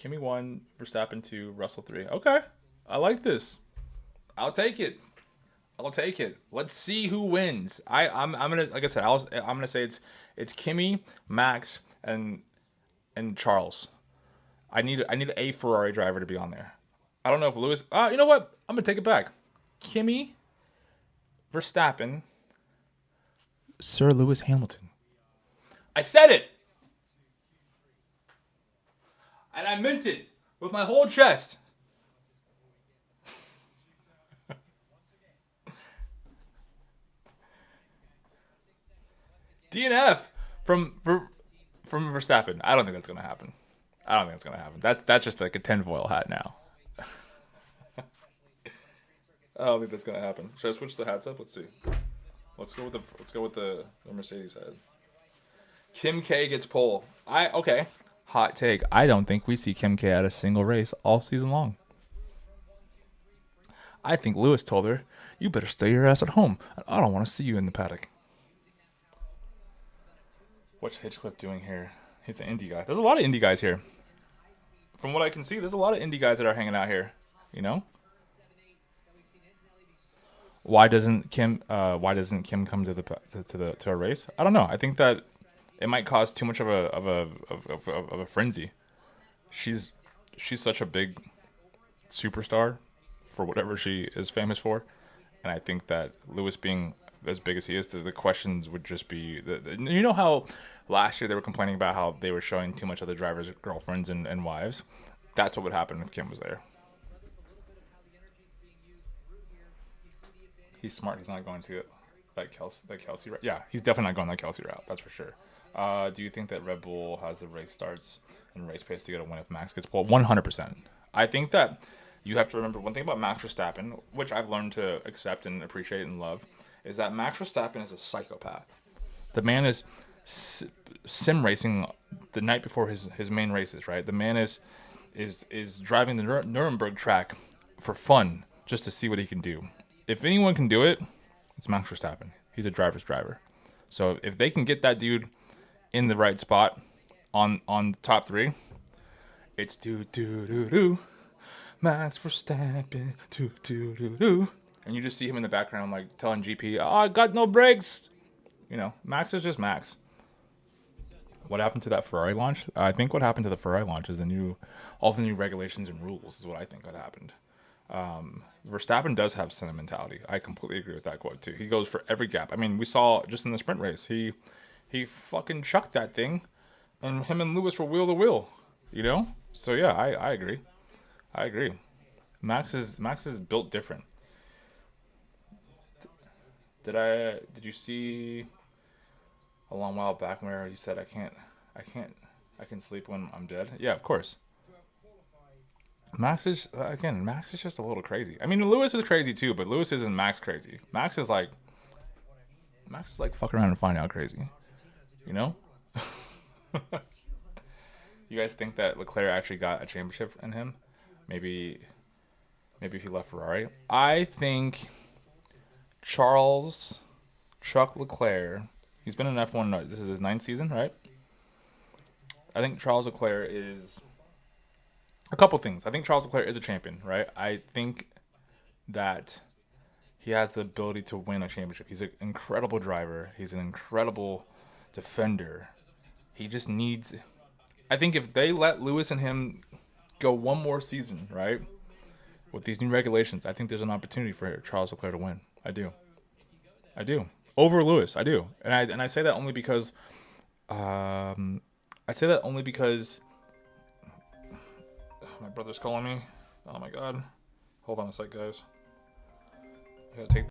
1, Verstappen 2, Russell 3. Okay. I like this. I'll take it. I'll take it. Let's see who wins. I'm gonna, like I said, I'm gonna say it's Kimi, Max, and Charles. I need a Ferrari driver to be on there. I don't know if Lewis. You know what? I'm gonna take it back. Kimi, Verstappen, Sir Lewis Hamilton. I said it, and I meant it with my whole chest. DNF from Verstappen. I don't think that's gonna happen. That's just like a tinfoil hat now. I don't think that's gonna happen. Should I switch the hats up? Let's see. Let's go with the Mercedes head. Kim K gets pole. Okay. Hot take. I don't think we see Kim K at a single race all season long. I think Lewis told her, "You better stay your ass at home. I don't want to see you in the paddock." What's Hitchcliff doing here? He's an indie guy. There's a lot of indie guys here. From what I can see, there's a lot of indie guys that are hanging out here. You know? Why doesn't Kim come to a race? I don't know. I think that it might cause too much of a frenzy. She's such a big superstar for whatever she is famous for, and I think that Lewis being as big as he is, the questions would just be you know how last year they were complaining about how they were showing too much of the drivers' girlfriends and wives. That's what would happen if Kim was there. He's smart. He's not going to that Kelsey route. Yeah, he's definitely not going that Kelsey route. That's for sure. Do you think that Red Bull has the race starts and race pace to get a win if Max gets pulled? 100%. I think that you have to remember one thing about Max Verstappen, which I've learned to accept and appreciate and love, is that Max Verstappen is a psychopath. The man is sim racing the night before his main races, right? The man is driving the Nuremberg track for fun, just to see what he can do. If anyone can do it, it's Max Verstappen. He's a driver's driver. So if they can get that dude in the right spot on the top 3, it's do Max Verstappen do. And you just see him in the background like telling GP, "Oh, I got no brakes." You know, Max is just Max. What happened to that Ferrari launch? I think what happened to the Ferrari launch is all the new regulations and rules is what I think what happened. Verstappen does have sentimentality. I completely agree with that quote too. He goes for every gap. I mean, we saw just in the sprint race, he fucking chucked that thing, and him and Lewis were wheel to wheel. You know? So yeah, I agree. I agree. Max is built different. Did you see a long while back where he said I can sleep when I'm dead? Yeah, of course. Max is just a little crazy. I mean, Lewis is crazy too, but Lewis isn't Max crazy. Max is like fuck around and find out crazy. You know? You guys think that Leclerc actually got a championship in him? Maybe if he left Ferrari. I think Chuck Leclerc, he's been in F1, this is his 9th season, right? I think Charles Leclerc is a couple things. I think Charles Leclerc is a champion, right? I think that he has the ability to win a championship. He's an incredible driver. He's an incredible defender. He just needs... I think if they let Lewis and him go one more season, right, with these new regulations, I think there's an opportunity for Charles Leclerc to win. I do. Over Lewis, I do. And I say that only because... my brother's calling me. Oh my god. Hold on a sec, guys. I gotta take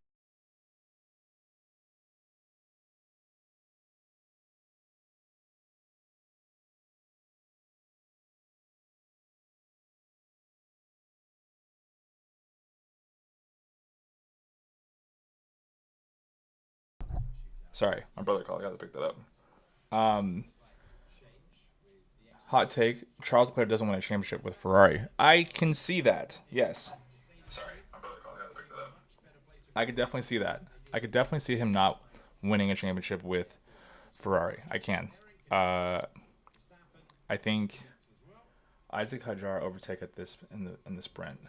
Sorry, my brother called. I got to pick that up. Hot take: Charles Leclerc doesn't win a championship with Ferrari. I can see that. Yes. Sorry, my brother called. I got to pick that up. I could definitely see that. I could definitely see him not winning a championship with Ferrari. I can. I think Isaac Hadjar overtake at this in the sprint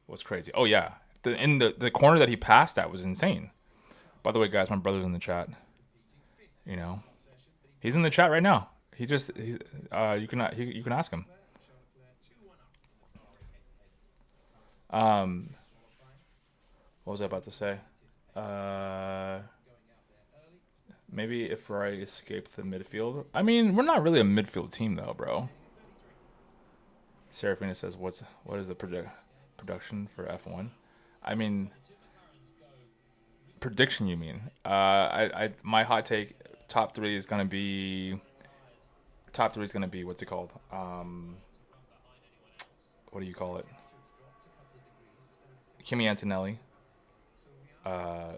was crazy. Oh yeah, the corner that he passed at was insane. By the way, guys, my brother's in the chat. You know, he's in the chat right now. You can ask him. What was I about to say? Maybe if Ferrari escaped the midfield. I mean, we're not really a midfield team though, bro. Serafina says, "What is the production for F1?" I mean, prediction. You mean? My hot take: top three is gonna be what's it called? What do you call it? Kimi Antonelli. I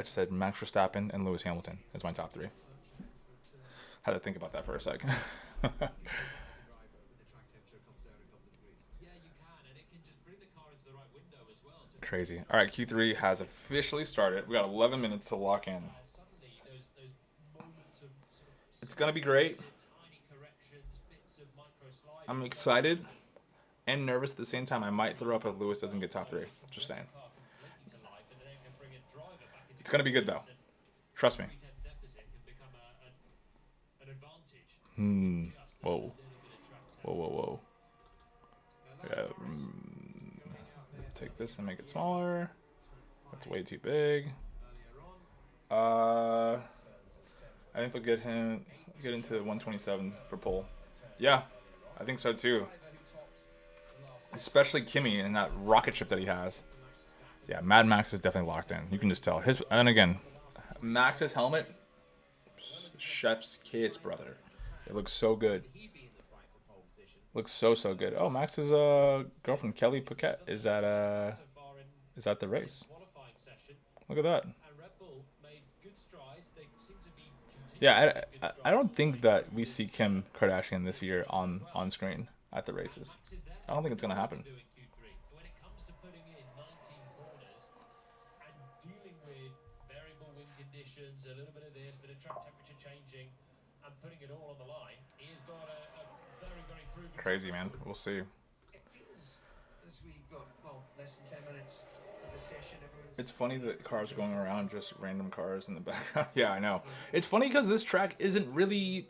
just said Max Verstappen and Lewis Hamilton is my top three. Had to think about that for a second. Crazy. All right, Q3 has officially started. We got 11 minutes to lock in. It's gonna be great. I'm excited and nervous at the same time. I might throw up if Lewis doesn't get top three. Just saying. It's gonna be good though. Trust me. Whoa. Whoa. Yeah. Take this and make it smaller. That's way too big. I think they'll get into 127 for pole. Yeah, I think so too. Especially Kimi and that rocket ship that he has. Yeah, Mad Max is definitely locked in. You can just tell. And again, Max's helmet, chef's kiss, brother. It looks so good. Looks so good. Oh, Max's girlfriend Kelly Paquette is at the race. Look at that. Yeah, I don't think that we see Kim Kardashian this year on screen at the races. I don't think it's gonna happen. A little bit of this, bit of track temperature changing, and putting it all on the line. He's got a very proven. Crazy, man. We'll see. It feels as we got less than 10 minutes of the session. It's funny that cars are going around, just random cars in the background. Yeah, I know. It's funny because this track isn't really.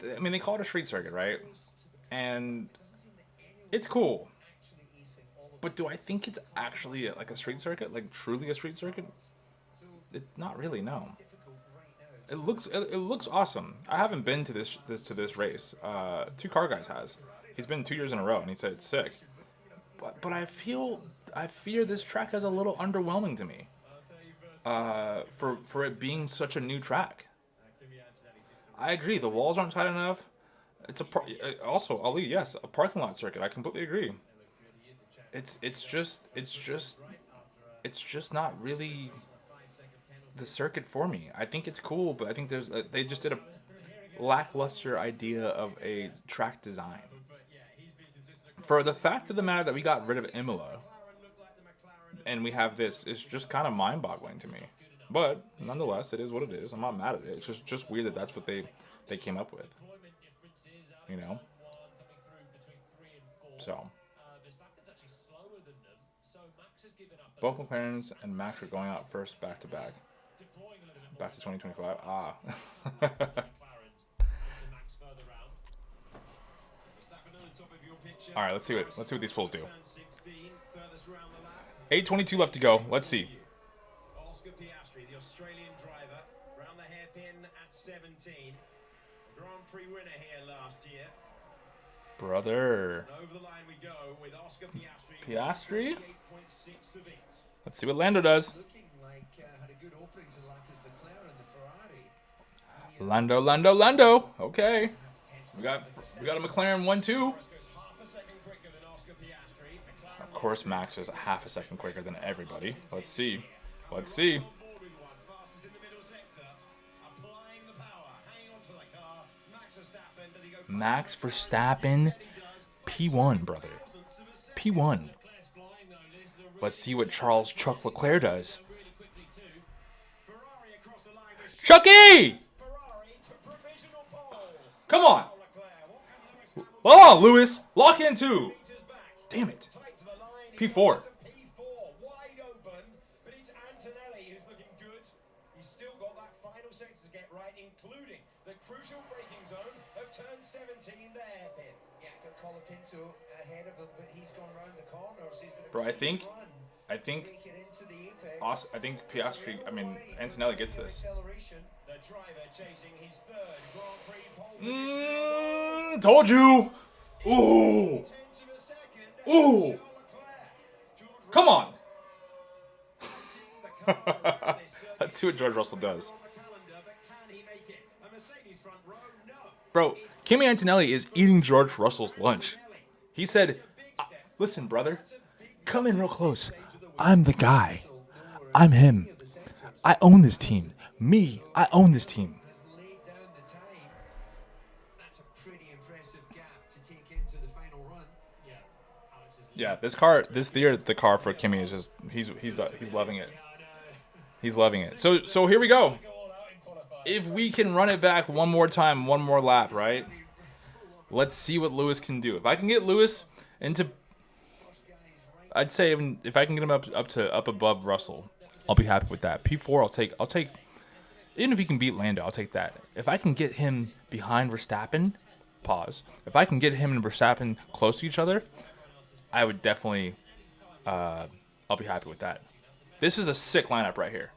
I mean, they call it a street circuit, right? And it's cool. But do I think it's actually like a street circuit, like truly a street circuit? Not really, no. It looks awesome. I haven't been to this race. Two Car Guys has. He's been 2 years in a row, and he said it's sick. But I fear this track is a little underwhelming to me. For it being such a new track. I agree. The walls aren't tight enough. It's also Ali. Yes, a parking lot circuit. I completely agree. It's just not really the circuit for me. I think it's cool, but I think they just did a lackluster idea of a track design. For the fact of the matter that we got rid of Imola and we have this, is just kind of mind-boggling to me. But nonetheless, it is what it is. I'm not mad at it. It's just weird that that's what they came up with. You know? So both McLarens and Max are going out first back to back. Back to 2025. Ah. All right, let's see what these fools do. 8:22 left to go. Let's see. Oscar Piastri, the Australian driver, round the hairpin at 17. Grand Prix winner here last year. Brother. And over the line we go with Oscar Piastri. Piastri? 8.6 to beat. Let's see what Lando does. Looking like had a good opening to Lattice Leclerc in the Ferrari. Lando. Okay. We got a McLaren 1-2. Of course, Max is half a second quicker than everybody. Let's see. Max Verstappen, P1, brother. P1. Let's see what Charles Chuck Leclerc does. Chucky! Come on. Oh, Lewis. Lock in too. Damn it. P4. Wide open, but it's Antonelli who's looking good. He's still got that final sector to get right, including the crucial braking zone of turn 17, the hairpin. Yeah, got Colatinto ahead of him, but he's gone round the corner. So he's been a Bro, I big think run. I think Make it into the apex. Piastri, Antonelli gets this. Acceleration. The driver chasing his third Grand Prix pole position. Told you. Ooh. Tenths of a second. Ooh. Charles Leclerc. George Come on. Russell, the car around this circuit. Let's see what George Russell does. On the calendar, but can he make it? A Mercedes front row? No. Bro, Kimi Antonelli is eating George Russell's lunch. He said, listen, brother, come in real close. I'm the guy. I'm him. I own this team. Me, I own this team. Has laid down the time. That's a pretty impressive gap to take into the final run. Yeah, Alex is Yeah, this year, the car for Kimi is just, he's loving it. He's loving it. So here we go. all out in qualifying. If we can run it back one more time, one more lap, right? Let's see what Lewis can do. If I can get Lewis into, I'd say if I can get him up above Russell, I'll be happy with that. P4, I'll take. Even if he can beat Lando, I'll take that. If I can get him behind Verstappen, pause. If I can get him and Verstappen close to each other, I would definitely, I'll be happy with that. This is a sick lineup right here,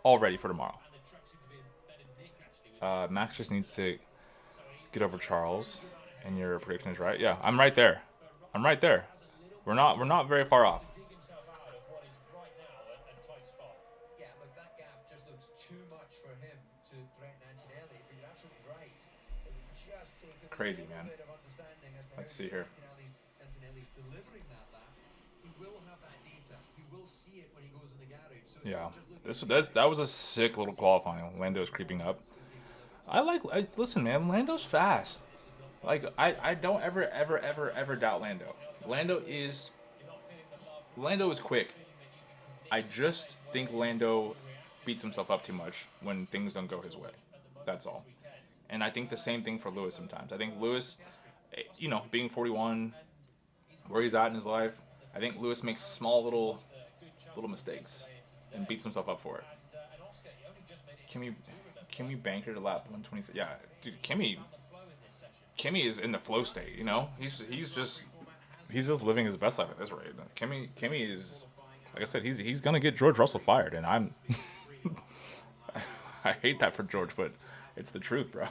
all ready for tomorrow. Max just needs to get over Charles, and your prediction is right. Yeah, I'm right there. I'm right there. We're not very far off. Dig himself out of what is right now a tight spot. Yeah, look, that gap just looks too much for him to threaten Antonelli, but you're absolutely right. It would just take a Crazy, little man. bit of understanding as to Let's how see here. Antonelli's delivering that lap. He will have that data. He will see it when he goes in the garage. So Yeah, just look that was a sick little qualifying. Lando's creeping up. Listen, man. Lando's fast. Like I don't ever doubt Lando. Lando is quick. I just think Lando beats himself up too much when things don't go his way. That's all. And I think the same thing for Lewis sometimes. I think Lewis, being 41, where he's at in his life, I think Lewis makes small little mistakes and beats himself up for it. Kimi banker to lap 126. Yeah, dude, Kimi is in the flow state. He's just living his best life at this rate. Kimi is, like I said, he's gonna get George Russell fired, and I'm I hate that for George, but it's the truth, bro.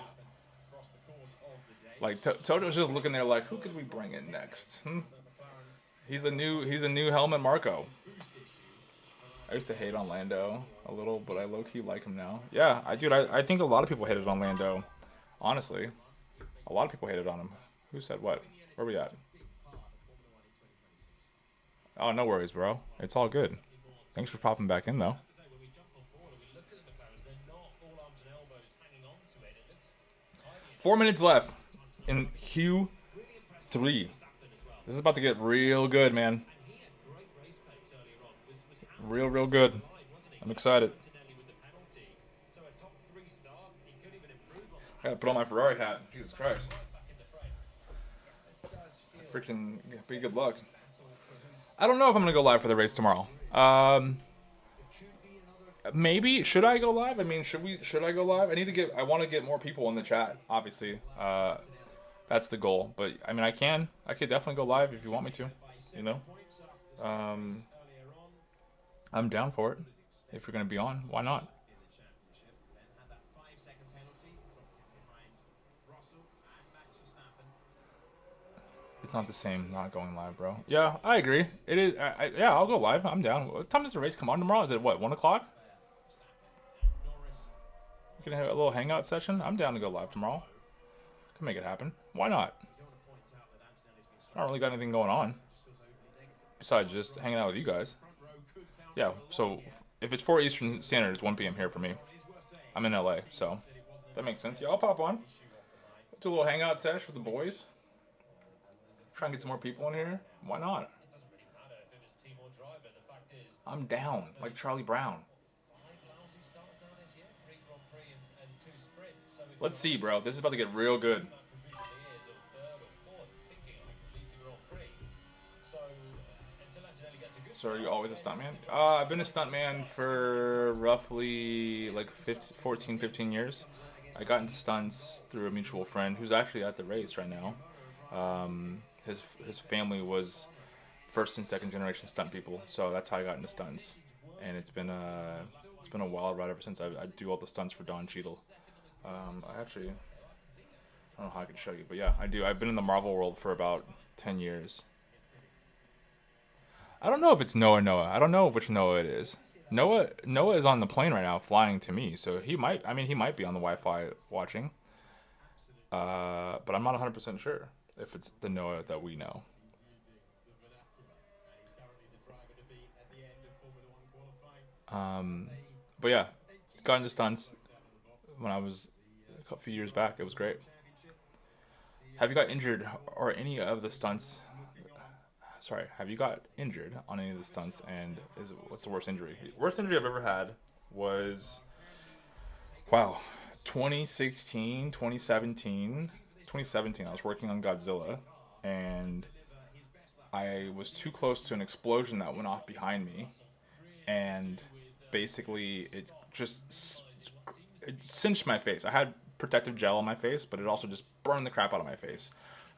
Like Toto's just looking there like, who could we bring in next? He's a new Helmut Marko. I used to hate on Lando a little, but I low-key like him now. Yeah, I think a lot of people hated on Lando. Honestly, a lot of people hated on him. Who said what? Where we at? Oh, no worries, bro. It's all good. Thanks for popping back in, though. 4 minutes left in Q3. This is about to get real good, man. Real good. I'm excited. I gotta put on my Ferrari hat. Jesus Christ. Freaking pretty good luck. I don't know if I'm gonna go live for the race tomorrow. Maybe. Should I go live? I mean, should I go live? I want to get more people in the chat, obviously. That's the goal. But I mean, I could definitely go live if you want me to, I'm down for it. If you're going to be on, why not? It's not the same not going live, bro. Yeah, I agree. It is. Yeah, I'll go live. I'm down. What time does the race come on tomorrow? Is it, 1 o'clock? We can have a little hangout session. I'm down to go live tomorrow. Can make it happen. Why not? I don't really got anything going on besides just hanging out with you guys. Yeah, so if it's 4 Eastern Standard, it's 1 p.m. here for me. I'm in LA, so that makes sense. Yeah, I'll pop on. Do a little hangout sesh with the boys. Try and get some more people in here. Why not? It doesn't really matter if it was team or driver. The fact is, I'm down, like Charlie Brown. 5 lousy starts now this year, 3 Grand Prix and 2 sprints. So if Let's see, bro. This is about to get real good. that provisionally is, or third or fourth, thinking I can lead the Grand Prix. So until Antonelli gets a good So are you start, always a then stuntman? I've been a stuntman for roughly like 14, 15 years. I got into stunts through a mutual friend who's actually at the race right now. His family was first and second generation stunt people, so that's how I got into stunts. And it's been a wild ride ever since. I do all the stunts for Don Cheadle. I don't know how I can show you, but yeah, I do. I've been in the Marvel world for about 10 years. I don't know if it's Noah. I don't know which Noah it is. Noah is on the plane right now flying to me, so he might be on the Wi-Fi watching. But I'm not 100% sure if it's the Noah that we know. But yeah, got into stunts when I was a few years back. It was great. Have you got injured or any of the stunts? Sorry, have you got injured on any of the stunts? And what's the worst injury? Worst injury I've ever had was, wow, 2016, 2017. 2017, I was working on Godzilla, and I was too close to an explosion that went off behind me, and basically it cinched my face. I had protective gel on my face, but it also just burned the crap out of my face.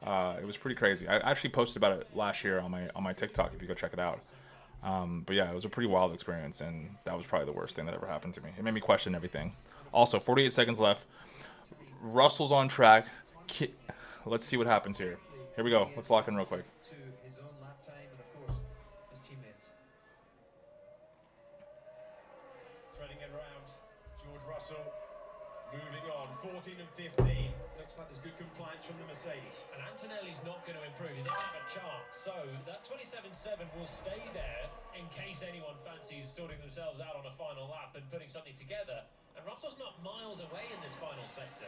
It was pretty crazy. I actually posted about it last year on my TikTok if you go check it out. But yeah, it was a pretty wild experience, and that was probably the worst thing that ever happened to me. It made me question everything. Also, 48 seconds left. Russell's on track. Let's see what happens here. Here we go. Let's lock in real quick. To his own lap time and of course his teammates. Threading it around. George Russell moving on. 14 and 15. Looks like there's good compliance from the Mercedes. And Antonelli's not going to improve. He's not going to have a chance. So that 27.7 will stay there in case anyone fancies sorting themselves out on a final lap and putting something together. And Russell's not miles away in this final sector.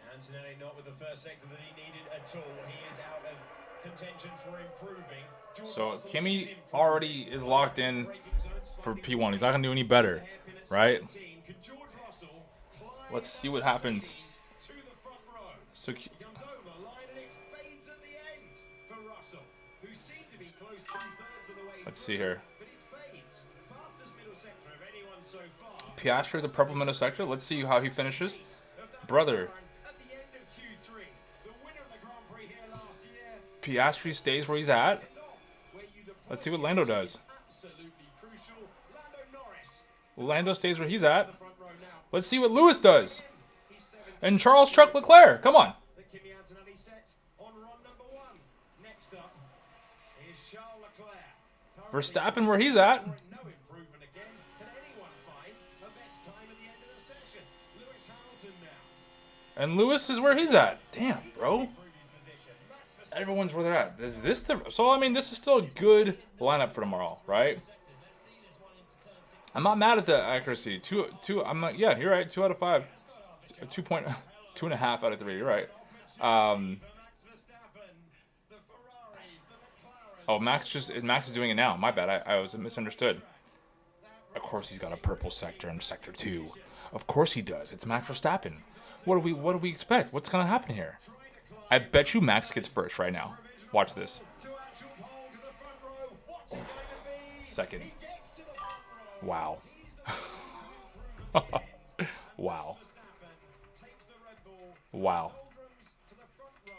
Antonelli not with the first sector that he needed at all. He is out of contention for improving. George So Russell Kimi is improving. already is locked in Braking zone for slightly P1. He's not going to do any better, hairpin at right? 17. Can George Russell climb Let's see what the happens. Mercedes to the front row? So He comes over line and it fades at the end for Russell, who seemed to be close 2/3 of the way let's through, see here. but it fades. Fastest middle sector of anyone so far. Piastri, the purple middle sector. Let's see how he finishes. Brother, At the end of Q3, the winner of the Grand Prix here last year. Piastri stays where he's at. Let's see what Lando does. Absolutely crucial. Lando Norris. Lando stays where he's at. Front row now. Let's see what Lewis does. He's 17. And Charles Chuck Leclerc. Come on. The Kimi Antonelli set on run number 1. Next up is Charles Leclerc. Verstappen where he's at. No improvement again. Can anyone find a best time at the end of the session? Lewis Hamilton now. And Lewis is where he's at. Damn, bro. Improved his position. Max Verstappen. Everyone's where they're at. Is this the... So, I mean, this is still a good lineup for tomorrow, right? I'm not mad at the accuracy. I'm not... Yeah, you're right. 2 out of 5. 2.5 out of 3. You're right. Max Verstappen. The Ferraris, the McLarens. Oh, Max is doing it now. My bad. I was misunderstood. Of course he's got a purple sector in sector 2. Of course he does. It's Max Verstappen. What do we expect? What's gonna happen here? I bet you Max gets first right now. Watch this. To actual pole to the front row. What's it going to be? Second. He gets to the front row. Wow. He's the one who improved at the end. Wow. Verstappen takes the Red Bull. Wow. Doldrums to the front row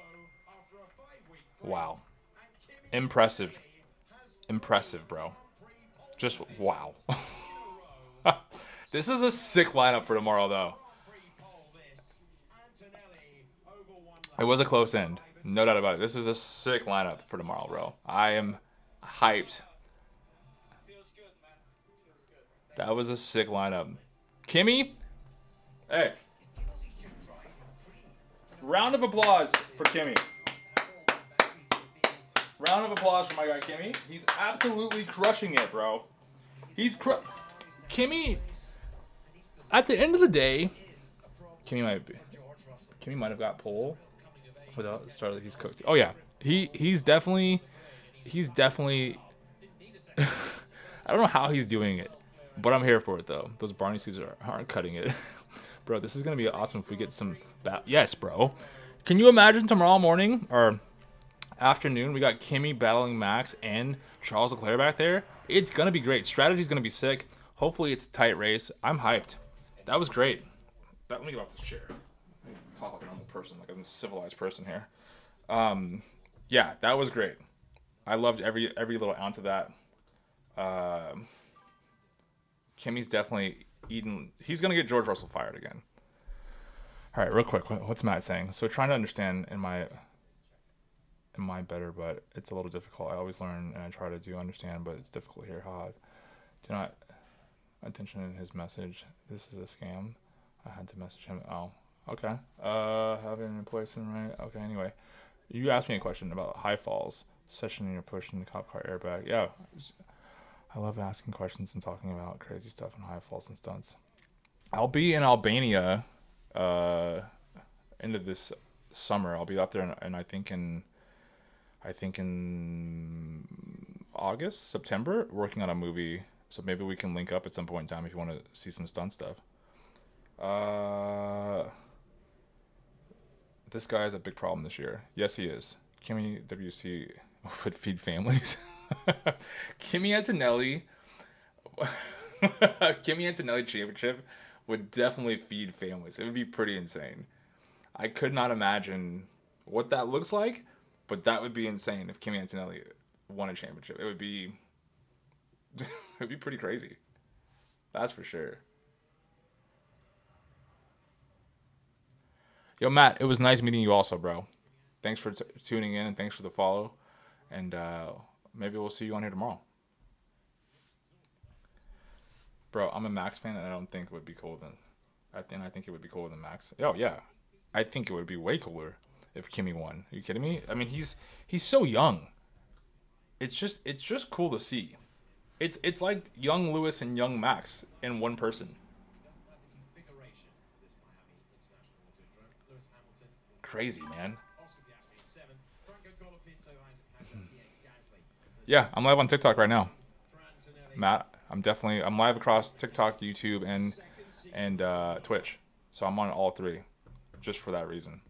after a 5-week break. Wow. And Kimi Impressive. has Impressive, bro. Grand Prix pole Just position wow. in a row. This is a sick lineup for tomorrow, though. Grand Prix pole this. Antonelli over 1 lap. It was a close end. No doubt about it. This is a sick lineup for tomorrow, bro. I am hyped. That was a sick lineup. Kimi? Hey. Round of applause for Kimi. Round of applause for my guy Kimi. He's absolutely crushing it, bro. Kimi, at the end of the day, Kimi might have got pole. Without Starlight, he's cooked. Oh yeah, he's definitely. I don't know how he's doing it, but I'm here for it though. Those Barney suits aren't cutting it, bro. This is gonna be awesome if we get some. Yes, bro. Can you imagine tomorrow morning or afternoon we got Kimmy battling Max and Charles Leclerc back there? It's gonna be great. Strategy's gonna be sick. Hopefully it's a tight race. I'm hyped. That was great. Let me get off this chair. Let me talk like a normal person, like a civilized person here. Yeah, that was great. I loved every little ounce of that. Kimmy's definitely eating. He's gonna get George Russell fired again. All right, real quick. What's Matt saying? So trying to understand in my better, but it's a little difficult. I always learn and I try to do understand, but it's difficult here. Do not attention in his message. This is a scam. I had to message him. Oh, okay. Having a place in right. Okay. Anyway, you asked me a question about high falls, session in your push in the cop car airbag. Yeah. I love asking questions and talking about crazy stuff and high falls and stunts. I'll be in Albania end of this summer. I'll be out there and I think in August, September, working on a movie. So maybe we can link up at some point in time if you want to see some stunt stuff. This guy is a big problem this year. Yes, he is. Kimmy WC would feed families. Kimmy Antonelli championship would definitely feed families. It would be pretty insane. I could not imagine what that looks like, but that would be insane if Kimmy Antonelli won a championship. It would be pretty crazy. That's for sure. Yo, Matt, it was nice meeting you also, bro. Thanks for tuning in and thanks for the follow. And maybe we'll see you on here tomorrow. Bro, I'm a Max fan and I don't think it would be cool then. I think it would be cooler than Max. Oh, yeah. I think it would be way cooler if Kimmy won. Are you kidding me? I mean, he's so young. It's just cool to see. It's like young Lewis and young Max in one person. Crazy, man. Yeah, I'm live on TikTok right now. Matt, I'm live across TikTok, YouTube, and Twitch. So I'm on all three, just for that reason.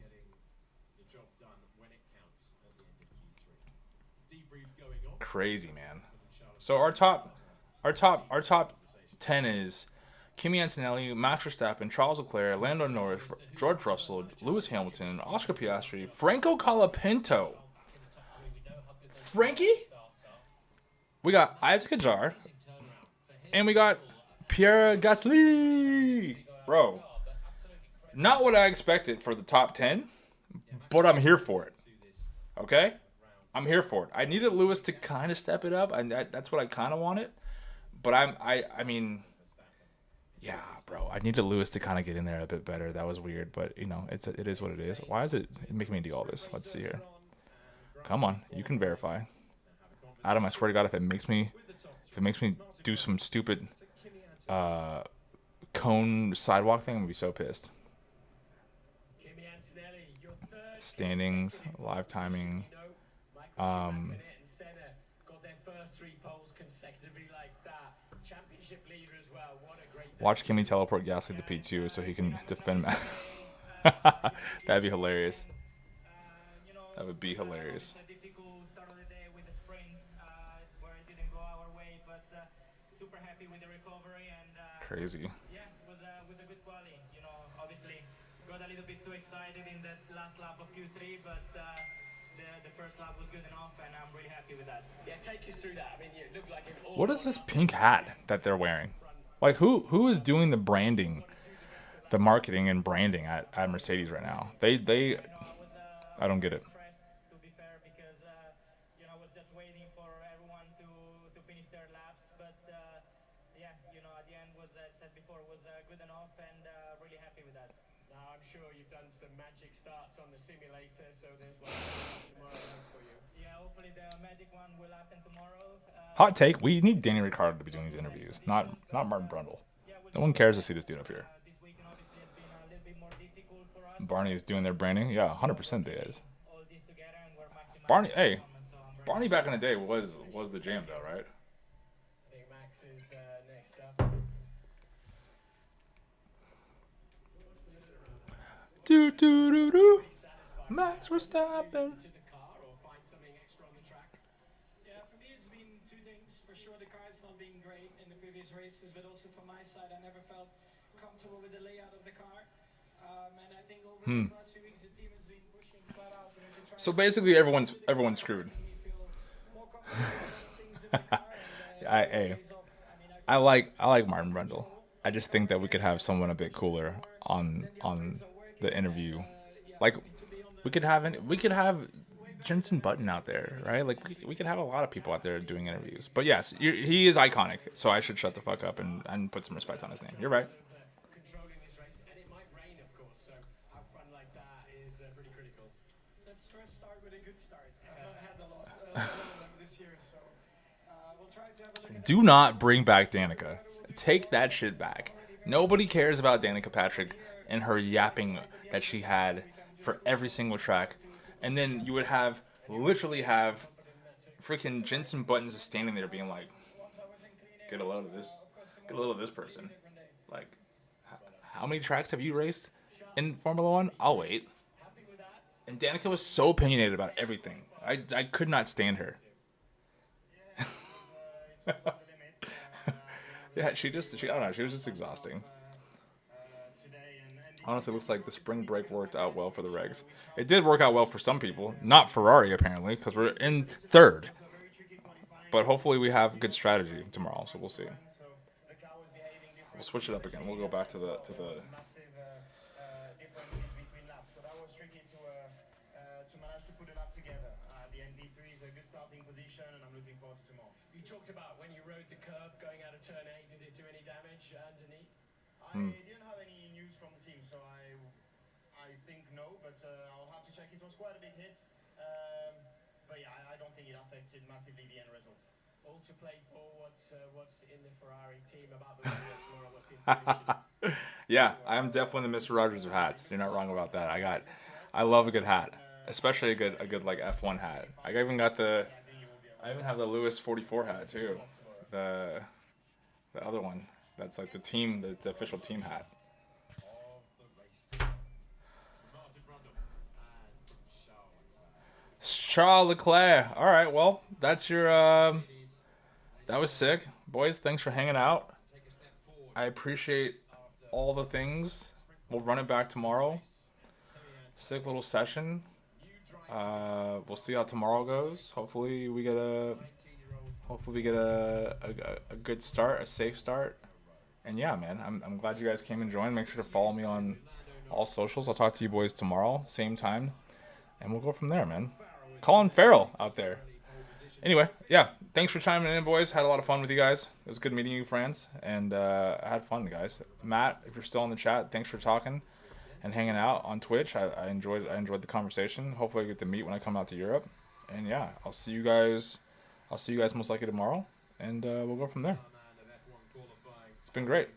Crazy, man. So our top 10 is Kimi Antonelli, Max Verstappen, Charles Leclerc, Lando Norris, George Russell, Lewis Hamilton, Oscar Piastri, Franco Colapinto. Frankie? We got Isaac Hadjar, and we got Pierre Gasly. Bro, not what I expected for the top 10, but I'm here for it. Okay? I'm here for it. I needed Lewis to kind of step it up, and that's what I kind of wanted. But I mean, yeah, bro. I needed Lewis to kind of get in there a bit better. That was weird, but you know, it is what it is. Why is it making me do all this? Let's see here. Come on, you can verify. Adam, I swear to God, if it makes me do some stupid cone sidewalk thing, I'm gonna be so pissed. Standings, live timing. Watch Kimi teleport Gasly to P2 so he can defend. That'd be hilarious. That would be hilarious. Crazy. Yeah, was a good quali. You know, obviously got a little bit too excited in that last lap of Q3, but the first lap was good enough, and I'm really happy with that. Yeah, take us through that. I mean, you look like an all. What is this pink hat that they're wearing? Like, who is doing the branding, the marketing and branding at Mercedes right now? They I don't get it. To be fair, because you know, I was just waiting for everyone to finish their laps, but yeah, you know, at the end was, as I said before, was good enough, and really happy with that. Now, I'm sure you've done some magic starts on the simulator, so there's one tomorrow for you. Yeah, hopefully the magic one will happen tomorrow. Hot take: we need Danny Ricciardo to be doing these interviews, not Martin Brundle. No one cares to see this dude up here. This weekend obviously has been a little bit more difficult for us. Barney is doing their branding. Yeah, 100% they is. and we're maximizing Barney, hey, performance, so I'm very Barney back in the day was the jam though, right? I think Max is next up. Do do do do. Pretty satisfied Max Verstappen. to the car or find something extra on the track. Yeah, for me it's been two things. For sure, the car is not being great in the previous races, but also from my side, I never felt comfortable with the layout of the car. And I think over these last few weeks, the team has been pushing flat out to try So basically, everyone's screwed. to make me feel more comfortable with things in the car. And, Hey, days off, I mean, I like Martin Brundle. I just think that we could have someone a bit cooler on the interview. Like we could have Jensen Button out there, right? Like we could have a lot of people out there doing interviews. But yes, he is iconic, so I should shut the fuck up and put some respect on his name. You're right. Controlling this race, and it might rain, of course, so have fun like that is pretty critical. let's first start with a good start. I've not had a lot of them this year, so we'll try to have a look at Do not bring back Danica. Take that shit back. Nobody cares about Danica Patrick and her yapping that she had for every single track. And then you would literally have freaking Jensen Button just standing there being like, get a load of this person. Like, how many tracks have you raced in Formula One? I'll wait. And Danica was so opinionated about everything. I could not stand her. Yeah, she I don't know, she was just exhausting. Honestly, looks like the spring break worked out well for the regs. It did work out well for some people, not Ferrari apparently, because we're in third. But hopefully we have good strategy tomorrow, so we'll see. We'll switch it up again. We'll go back to the. Massive differences between laps. So that was tricky to manage to put a lap together. The NB3 is a good starting position, and I'm looking forward to tomorrow. You talked about when you rode the curb going out of turn 8, did it do any damage underneath? I didn't have any news from the team, so I think no, but I'll have to check. It was quite a big hit. But yeah, I don't think it affected massively the end result. All to play for. What's in the Ferrari team about the winner tomorrow? What's the information? Yeah, I'm definitely the Mr. Rogers of hats. You're not wrong about that. I love a good hat, especially a good like F1 hat. I even have the Lewis 44 hat too, the other one. That's like the official team hat. Charles Leclerc. All right, well, that's your. That was sick, boys. Thanks for hanging out. I appreciate all the things. We'll run it back tomorrow. Sick little session. We'll see how tomorrow goes. Hopefully we get a good start, a safe start. And yeah, man, I'm glad you guys came and joined. Make sure to follow me on all socials. I'll talk to you boys tomorrow, same time, and we'll go from there, man. Colin Farrell out there. Anyway, yeah, thanks for chiming in, boys. Had a lot of fun with you guys. It was good meeting you, friends, and I had fun, guys. Matt, if you're still in the chat, thanks for talking and hanging out on Twitch. I enjoyed the conversation. Hopefully I get to meet when I come out to Europe. And yeah, I'll see you guys most likely tomorrow, and we'll go from there. It's been great.